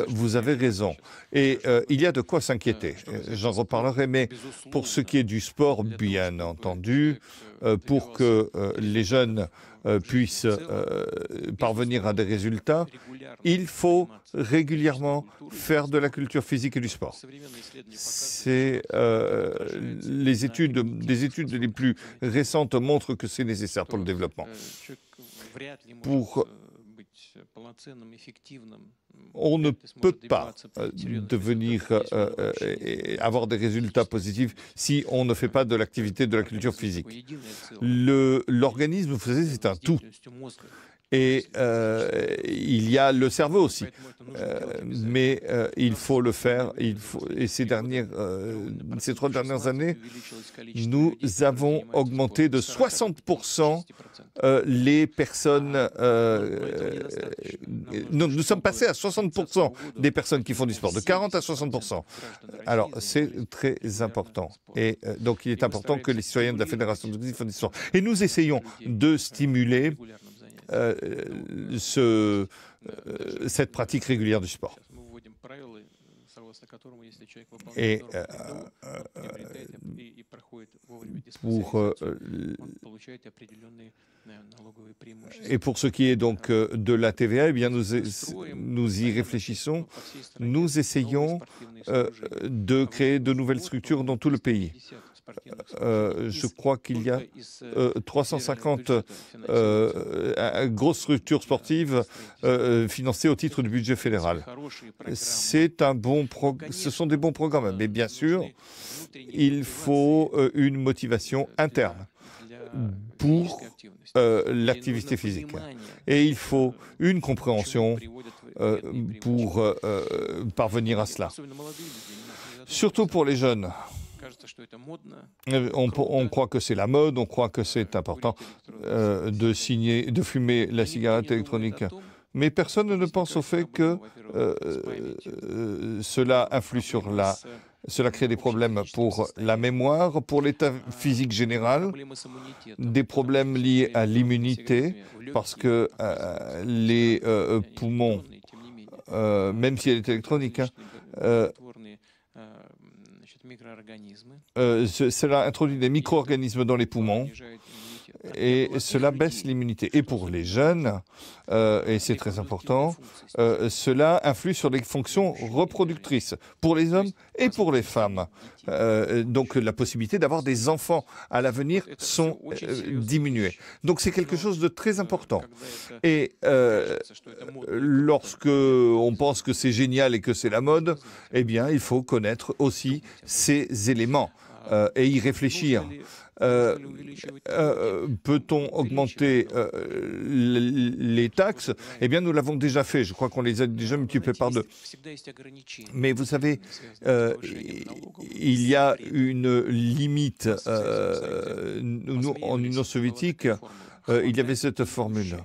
vous avez raison. Et il y a de quoi s'inquiéter. J'en reparlerai, mais pour ce qui est du sport, bien entendu, pour que les jeunes puissent parvenir à des résultats, il faut régulièrement faire de la culture physique et du sport. C'est des études les plus récentes montrent que c'est nécessaire pour le développement. On ne peut pas avoir des résultats positifs si on ne fait pas de l'activité de la culture physique. L'organisme, vous savez, c'est un tout. Et il y a le cerveau aussi. Mais il faut le faire. Et ces 3 dernières années, nous avons augmenté de 60% les personnes. Nous sommes passés à 60% des personnes qui font du sport, de 40 à 60%. Alors, c'est très important. Et donc, il est important que les citoyens de la Fédération de font du sport. Et nous essayons de stimuler cette pratique régulière du sport. Et pour ce qui est donc de la TVA, eh bien nous y réfléchissons. Nous essayons de créer de nouvelles structures dans tout le pays. Je crois qu'il y a 350 grosses structures sportives financées au titre du budget fédéral. Ce sont des bons programmes, mais bien sûr, il faut une motivation interne pour l'activité physique. Et il faut une compréhension pour parvenir à cela. Surtout pour les jeunes. On croit que c'est la mode, on croit que c'est important de fumer la cigarette électronique. Mais personne ne pense au fait que cela influe cela crée des problèmes pour la mémoire, pour l'état physique général, des problèmes liés à l'immunité, parce que les poumons, même si elle est électronique, cela introduit des micro-organismes dans les poumons et cela baisse l'immunité. Et pour les jeunes, et c'est très important, cela influe sur les fonctions reproductrices pour les hommes et pour les femmes. Donc la possibilité d'avoir des enfants à l'avenir sont diminuées. Donc c'est quelque chose de très important. Et lorsque on pense que c'est génial et que c'est la mode, eh bien il faut connaître aussi ces éléments et y réfléchir. Peut-on augmenter les taxes? Eh bien, nous l'avons déjà fait. Je crois qu'on les a déjà multipliées par 2. Mais vous savez, il y a une limite. Nous, en Union soviétique, il y avait cette formule.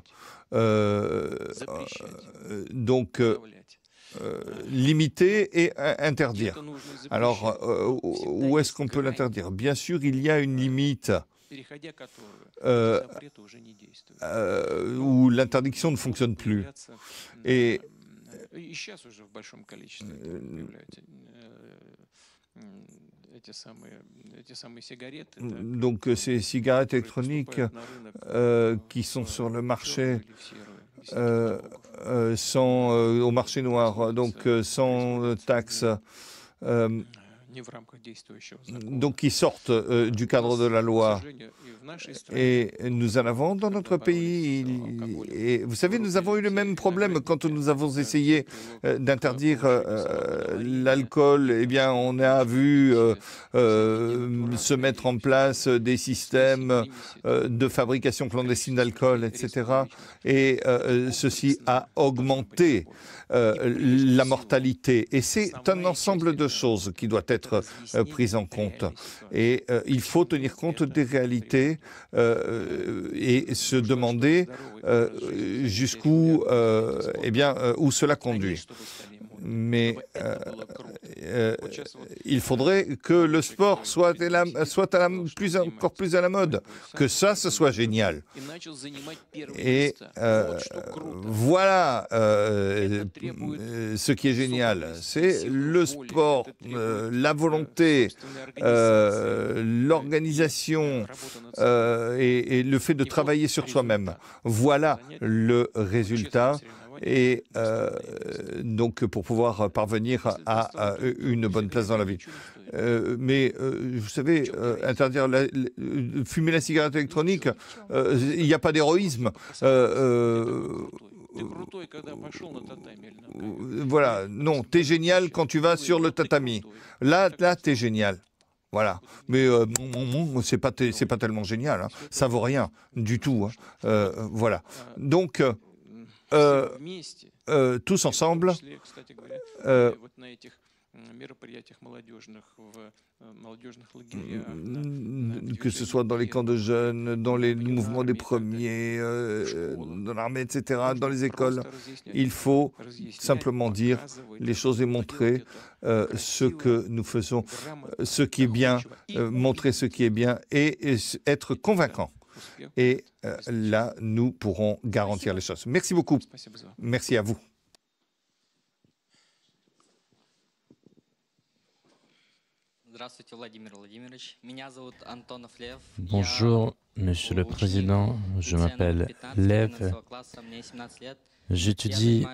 Limiter et interdire. Alors, où est-ce qu'on peut l'interdire? Bien sûr, il y a une limite où l'interdiction ne fonctionne plus. Et donc, ces cigarettes électroniques qui sont sur le marché au marché noir, donc sans taxes, donc qui sortent du cadre de la loi. Et nous en avons dans notre pays. Et vous savez, nous avons eu le même problème quand nous avons essayé d'interdire l'alcool. Eh bien, on a vu se mettre en place des systèmes de fabrication clandestine d'alcool, etc. Et ceci a augmenté la mortalité. Et c'est un ensemble de choses qui doit être prises en compte. Et il faut tenir compte des réalités et se demander jusqu'où où cela conduit. Mais il faudrait que le sport soit encore plus à la mode, que ça, ce soit génial. Et voilà ce qui est génial, c'est le sport, la volonté, l'organisation et le fait de travailler sur soi-même. Voilà le résultat. Et donc pour pouvoir parvenir à une bonne place dans la vie. Mais vous savez, interdire fumer la cigarette électronique, il n'y a pas d'héroïsme. Voilà, non, t'es génial quand tu vas sur le tatami. Là, t'es génial. Voilà, mais c'est pas tellement génial. Hein. Ça vaut rien du tout. Hein. Voilà. Donc. Tous ensemble, que ce soit dans les camps de jeunes, dans les mouvements des premiers, dans l'armée, etc., dans les écoles, il faut simplement dire les choses et montrer ce que nous faisons, ce qui est bien, montrer ce qui est bien et être convaincant. Et là, nous pourrons garantir les choses. Merci beaucoup. Merci à vous. Bonjour, Monsieur le Président. Je m'appelle Lev. J'étudie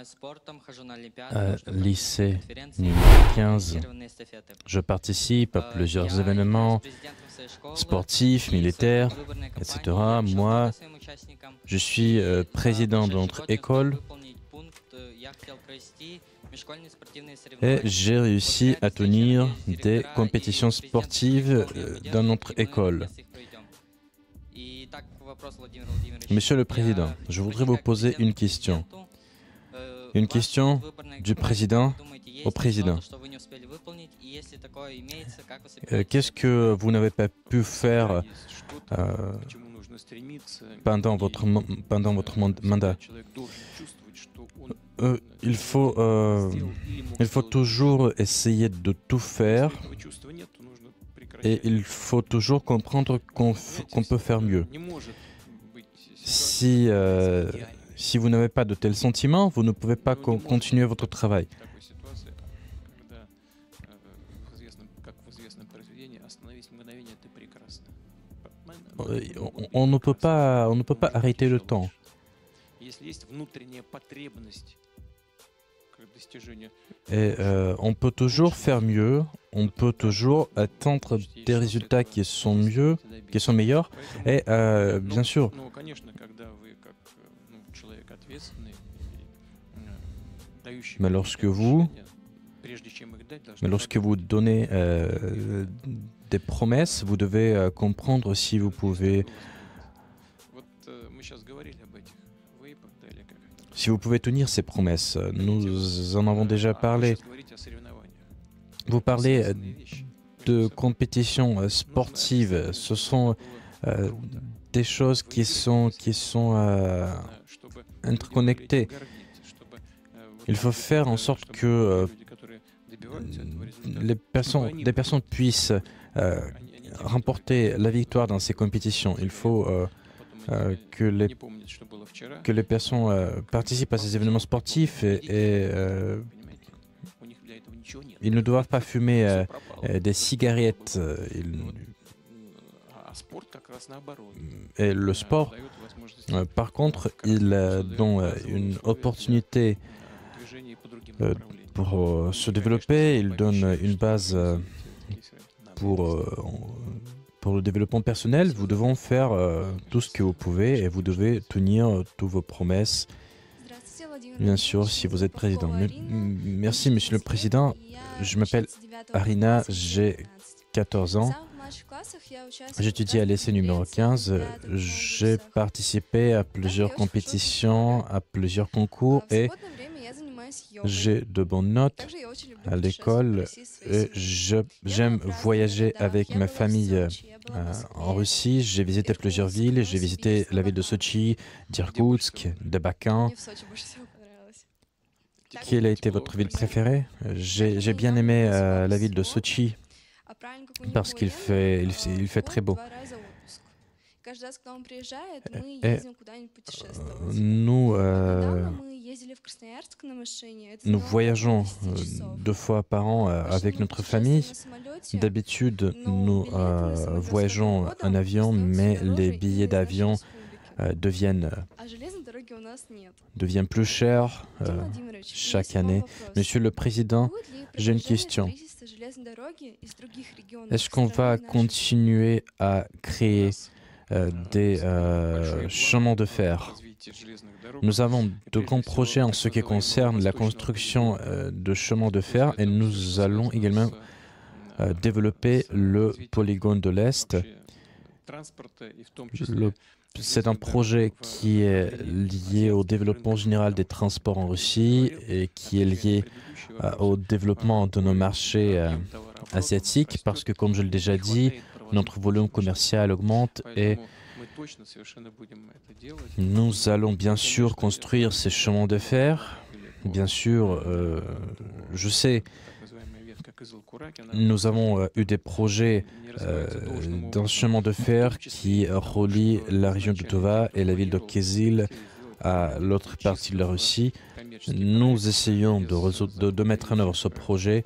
à lycée numéro 15. Je participe à plusieurs événements sportifs, militaires, etc. Moi, je suis président de notre école et j'ai réussi à tenir des compétitions sportives dans notre école. Monsieur le Président, je voudrais vous poser une question. Une question du président au président. Qu'est-ce que vous n'avez pas pu faire pendant votre mandat? Il faut toujours essayer de tout faire et il faut toujours comprendre qu'on peut faire mieux. Si vous n'avez pas de tels sentiments, vous ne pouvez pas continuer votre travail. On ne peut pas arrêter le temps. Et on peut toujours faire mieux, on peut toujours atteindre des résultats qui sont meilleurs. Et bien sûr, mais lorsque vous donnez des promesses, vous devez comprendre si vous pouvez tenir ces promesses. Nous en avons déjà parlé. Vous parlez de compétitions sportives. Ce sont des choses qui sont interconnectées. Il faut faire en sorte que des personnes puissent remporter la victoire dans ces compétitions. Il faut que les personnes participent à ces événements sportifs et ils ne doivent pas fumer des cigarettes. Et le sport, par contre, il donne une opportunité pour se développer, il donne une base pour le développement personnel, vous devez faire tout ce que vous pouvez et vous devez tenir toutes vos promesses, bien sûr, si vous êtes président. Merci, Monsieur le Président. Je m'appelle Arina, j'ai 14 ans. J'étudie à l'essai numéro 15. J'ai participé à plusieurs compétitions, à plusieurs concours et j'ai de bonnes notes à l'école. J'aime voyager avec ma famille en Russie. J'ai visité plusieurs villes. J'ai visité la ville de Sochi, d'Irkoutsk, de Bakan. Quelle a été votre ville préférée? J'ai bien aimé la ville de Sochi parce qu'il fait très beau. Et nous voyageons 2 fois par an avec notre famille. D'habitude, nous voyageons en avion, mais les billets d'avion deviennent plus chers chaque année. Monsieur le Président, j'ai une question. Est-ce qu'on va continuer à créer des chemins de fer? Nous avons de grands projets en ce qui concerne la construction de chemins de fer et nous allons également développer le polygone de l'Est. C'est un projet qui est lié au développement général des transports en Russie et qui est lié au développement de nos marchés asiatiques parce que, comme je l'ai déjà dit, notre volume commercial augmente et nous allons bien sûr construire ces chemins de fer. Bien sûr, je sais, nous avons eu des projets d'un chemin de fer qui relie la région de Tova et la ville de Kyzyl à l'autre partie de la Russie. Nous essayons de mettre en œuvre ce projet.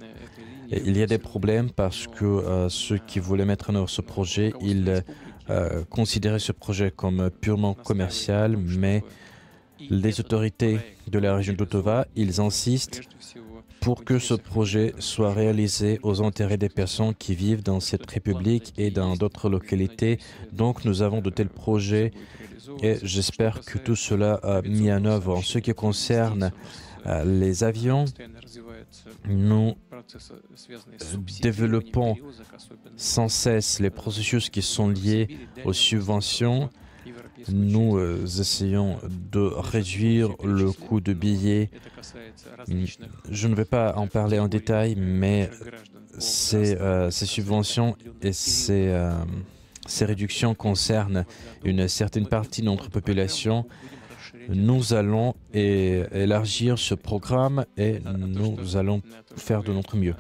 Et il y a des problèmes parce que ceux qui voulaient mettre en œuvre ce projet, ils considéraient ce projet comme purement commercial, mais les autorités de la région de Tova, ils insistent pour que ce projet soit réalisé aux intérêts des personnes qui vivent dans cette république et dans d'autres localités. Donc nous avons de tels projets et j'espère que tout cela a mis en œuvre. En ce qui concerne les avions, nous développons sans cesse les processus qui sont liés aux subventions. Nous essayons de réduire le coût de billets. Je ne vais pas en parler en détail, mais ces subventions et ces réductions concernent une certaine partie de notre population. Nous allons élargir ce programme et nous allons faire de notre mieux.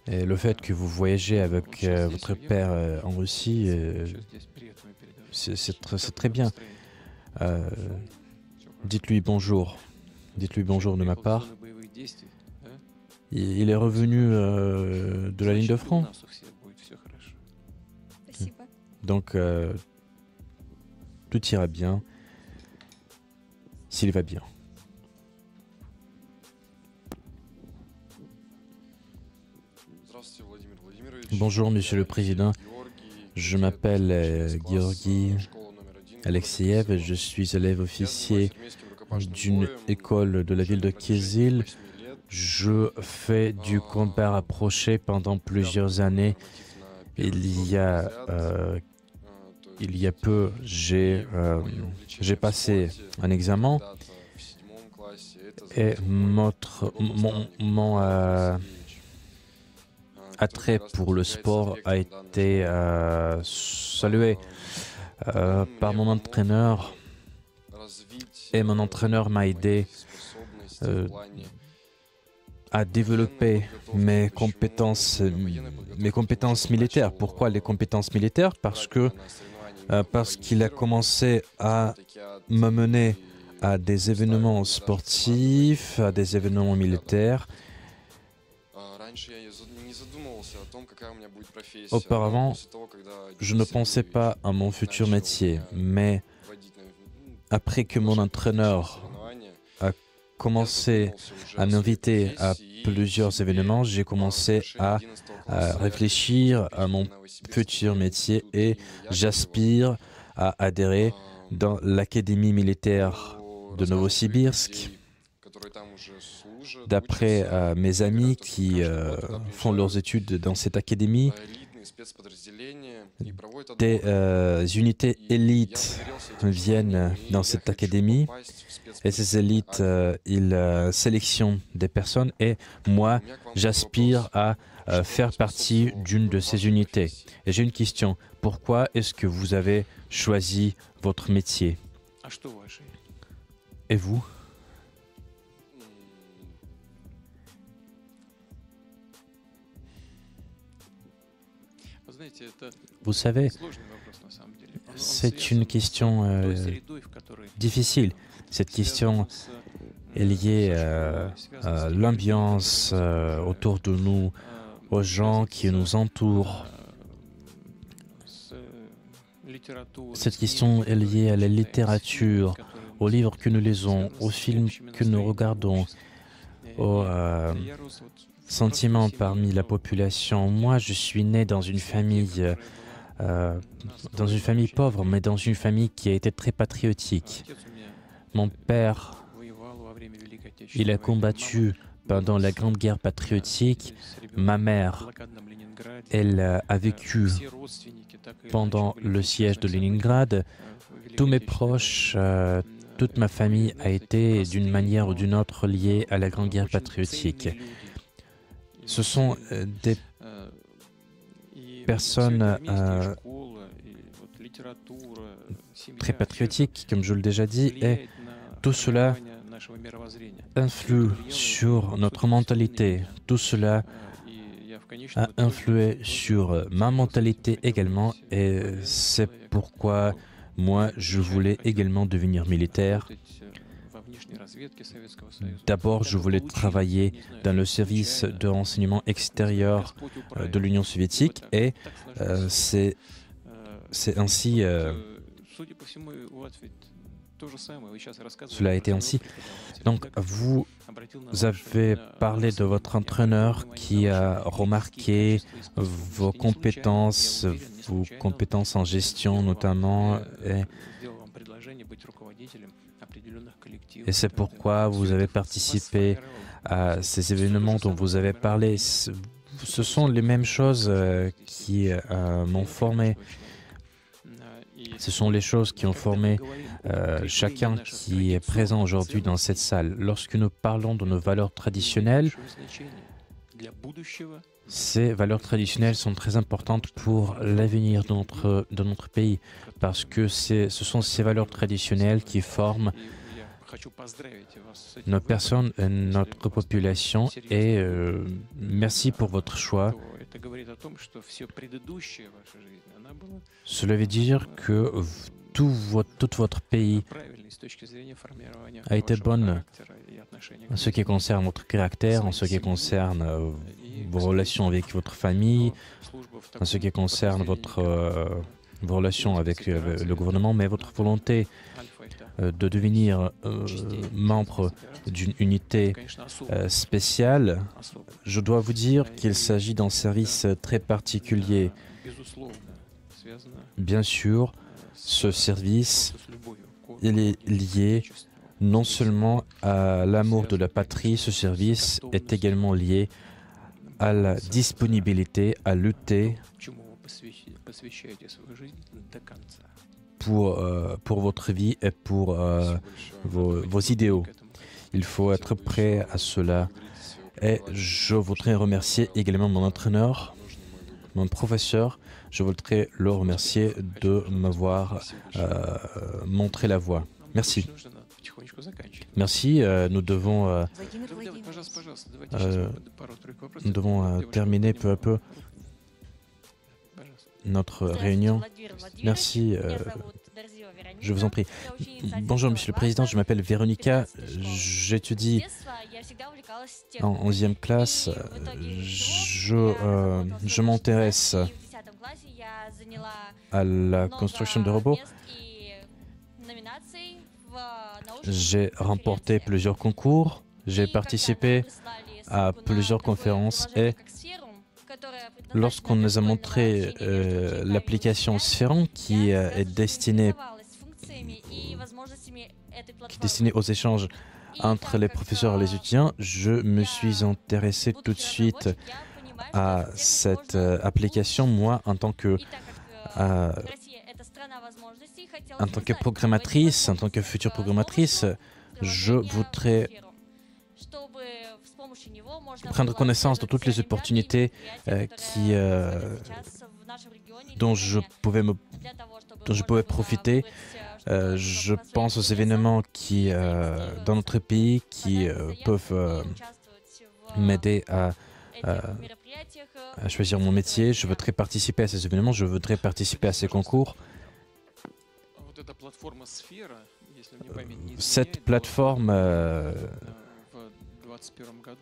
Et le fait que vous voyagez avec votre père en Russie, c'est très bien. Dites-lui bonjour. Dites-lui bonjour de ma part. Il est revenu de la ligne de front. Donc, tout ira bien s'il va bien. Bonjour, Monsieur le Président. Je m'appelle Georgi Alexeyev. Je suis élève officier d'une école de la ville de Kyzyl. Je fais du combat rapproché pendant plusieurs années. Il y a peu, j'ai passé un examen et mon attrait pour le sport a été salué par mon entraîneur et mon entraîneur m'a aidé à développer mes compétences militaires. Pourquoi les compétences militaires? Parce qu'il a commencé à me mener à des événements sportifs, à des événements militaires. Auparavant, je ne pensais pas à mon futur métier, mais après que mon entraîneur a commencé à m'inviter à plusieurs événements, j'ai commencé à réfléchir à mon futur métier et j'aspire à adhérer dans l'Académie militaire de Novosibirsk. D'après mes amis qui font leurs études dans cette académie, des unités élites viennent dans cette académie et ces élites, ils sélectionnent des personnes et moi, j'aspire à faire partie d'une de ces unités. Et j'ai une question, pourquoi est-ce que vous avez choisi votre métier? Et vous? Vous savez, c'est une question difficile. Cette question est liée à l'ambiance autour de nous, aux gens qui nous entourent. Cette question est liée à la littérature, aux livres que nous lisons, aux films que nous regardons, aux sentiments parmi la population. Moi, je suis né dans une famille pauvre, mais dans une famille qui a été très patriotique. Mon père, il a combattu pendant la Grande Guerre patriotique. Ma mère, elle a vécu pendant le siège de Leningrad. Tous mes proches, toute ma famille a été d'une manière ou d'une autre liée à la Grande Guerre patriotique. Ce sont des personnes très patriotiques, comme je l'ai déjà dit, et tout cela influe sur notre mentalité. Tout cela a influé sur ma mentalité également, et c'est pourquoi moi, je voulais également devenir militaire. D'abord, je voulais travailler dans le service de renseignement extérieur de l'Union soviétique et c'est ainsi, cela a été ainsi. Donc, vous avez parlé de votre entraîneur qui a remarqué vos compétences en gestion notamment, et c'est pourquoi vous avez participé à ces événements dont vous avez parlé. Ce sont les mêmes choses qui m'ont formé. Ce sont les choses qui ont formé chacun qui est présent aujourd'hui dans cette salle. Lorsque nous parlons de nos valeurs traditionnelles, ces valeurs traditionnelles sont très importantes pour l'avenir de notre pays, parce que ce sont ces valeurs traditionnelles qui forment nos personnes, notre population, et merci pour votre choix. Cela veut dire que tout votre pays a été bonne en ce qui concerne votre caractère, en ce qui concerne vos relations avec votre famille, en ce qui concerne vos relations avec le gouvernement, mais votre volonté de devenir membre d'une unité spéciale. Je dois vous dire qu'il s'agit d'un service très particulier. Bien sûr, ce service, il est lié non seulement à l'amour de la patrie, ce service est également lié à la disponibilité à lutter pour votre vie et pour vos idéaux. Il faut être prêt à cela. Et je voudrais remercier également mon entraîneur, mon professeur. Je voudrais le remercier de m'avoir montré la voie. Merci. Merci. Nous devons terminer peu à peu notre réunion. Merci. Je vous en prie. Bonjour, Monsieur le Président. Je m'appelle Véronica. J'étudie en 11e classe. Je m'intéresse à la construction de robots. J'ai remporté plusieurs concours, j'ai participé à plusieurs conférences et lorsqu'on nous a montré l'application Spheron qui est destinée aux échanges entre les professeurs et les étudiants, je me suis intéressé tout de suite à cette application. Moi, en tant que programmatrice, en tant que future programmatrice, je voudrais prendre connaissance de toutes les opportunités dont je pouvais profiter. Je pense aux événements dans notre pays qui peuvent m'aider à choisir mon métier. Je voudrais participer à ces événements, je voudrais participer à ces concours. Cette plateforme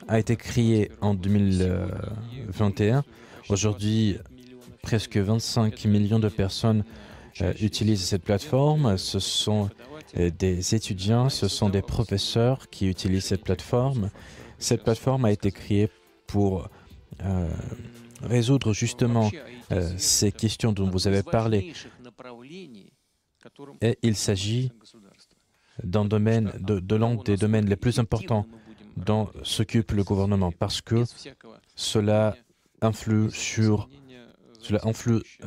a été créée en 2021. Aujourd'hui, presque 25 millions de personnes utilisent cette plateforme. Ce sont des étudiants, ce sont des professeurs qui utilisent cette plateforme. Cette plateforme a été créée pour résoudre justement ces questions dont vous avez parlé. Et il s'agit de l'un des domaines les plus importants dont s'occupe le gouvernement, parce que cela influe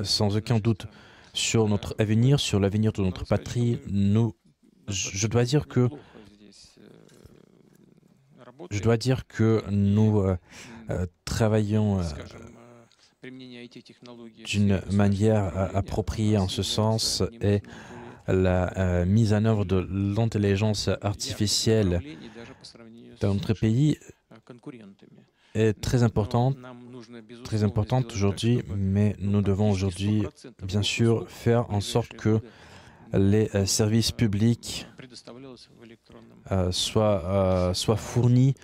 sans aucun doute sur notre avenir, sur l'avenir de notre patrie. Je dois dire que nous travaillons d'une manière appropriée en ce sens, et la mise en œuvre de l'intelligence artificielle dans notre pays est très importante aujourd'hui, mais nous devons aujourd'hui, bien sûr, faire en sorte que les services publics soient fournis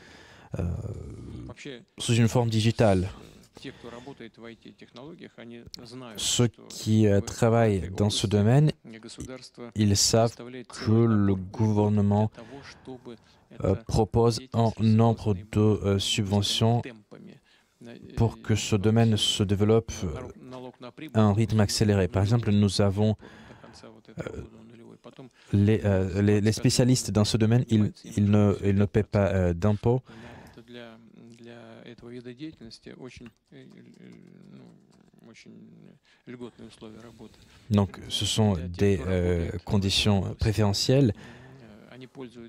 sous une forme digitale. Ceux qui travaillent dans ce domaine, ils savent que le gouvernement propose un nombre de subventions pour que ce domaine se développe à un rythme accéléré. Par exemple, nous avons les spécialistes dans ce domaine, ils ne paient pas d'impôts. Donc, ce sont des conditions préférentielles.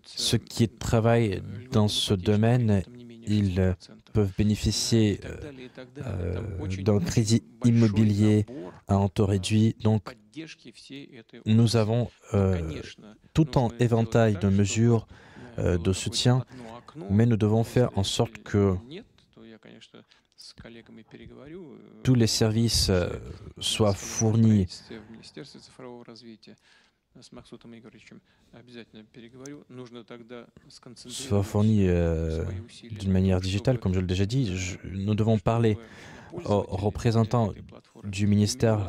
Ceux qui travaillent dans ce domaine, ils peuvent bénéficier d'un crédit immobilier à un taux réduit. Donc, nous avons tout un éventail de mesures de soutien, mais nous devons faire en sorte que tous les services soient fournis d'une manière digitale, comme je l'ai déjà dit. Nous devons parler aux représentants du ministère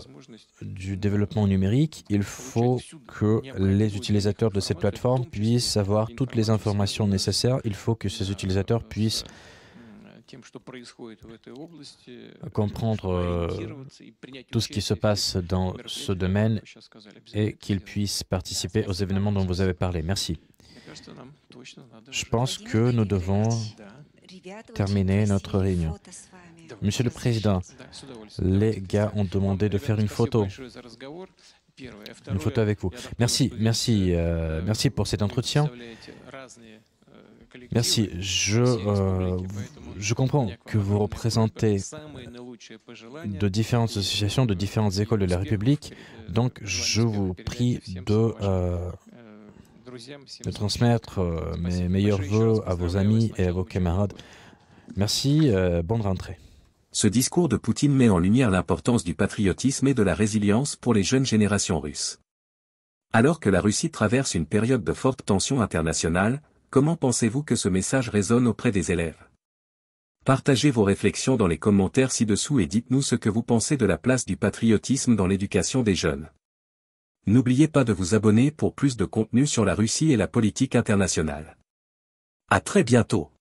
du Développement numérique. Il faut que les utilisateurs de cette plateforme puissent avoir toutes les informations nécessaires. Il faut que ces utilisateurs puissent comprendre tout ce qui se passe dans ce domaine et qu'ils puissent participer aux événements dont vous avez parlé. Merci. Je pense que nous devons terminer notre réunion. Monsieur le Président, les gars ont demandé de faire une photo avec vous. Merci pour cet entretien. Merci. Je comprends que vous représentez de différentes associations, de différentes écoles de la République. Donc, je vous prie de transmettre mes meilleurs vœux à vos amis et à vos camarades. Merci. Bonne rentrée. Ce discours de Poutine met en lumière l'importance du patriotisme et de la résilience pour les jeunes générations russes. Alors que la Russie traverse une période de forte tension internationale, comment pensez-vous que ce message résonne auprès des élèves? Partagez vos réflexions dans les commentaires ci-dessous et dites-nous ce que vous pensez de la place du patriotisme dans l'éducation des jeunes. N'oubliez pas de vous abonner pour plus de contenu sur la Russie et la politique internationale. À très bientôt.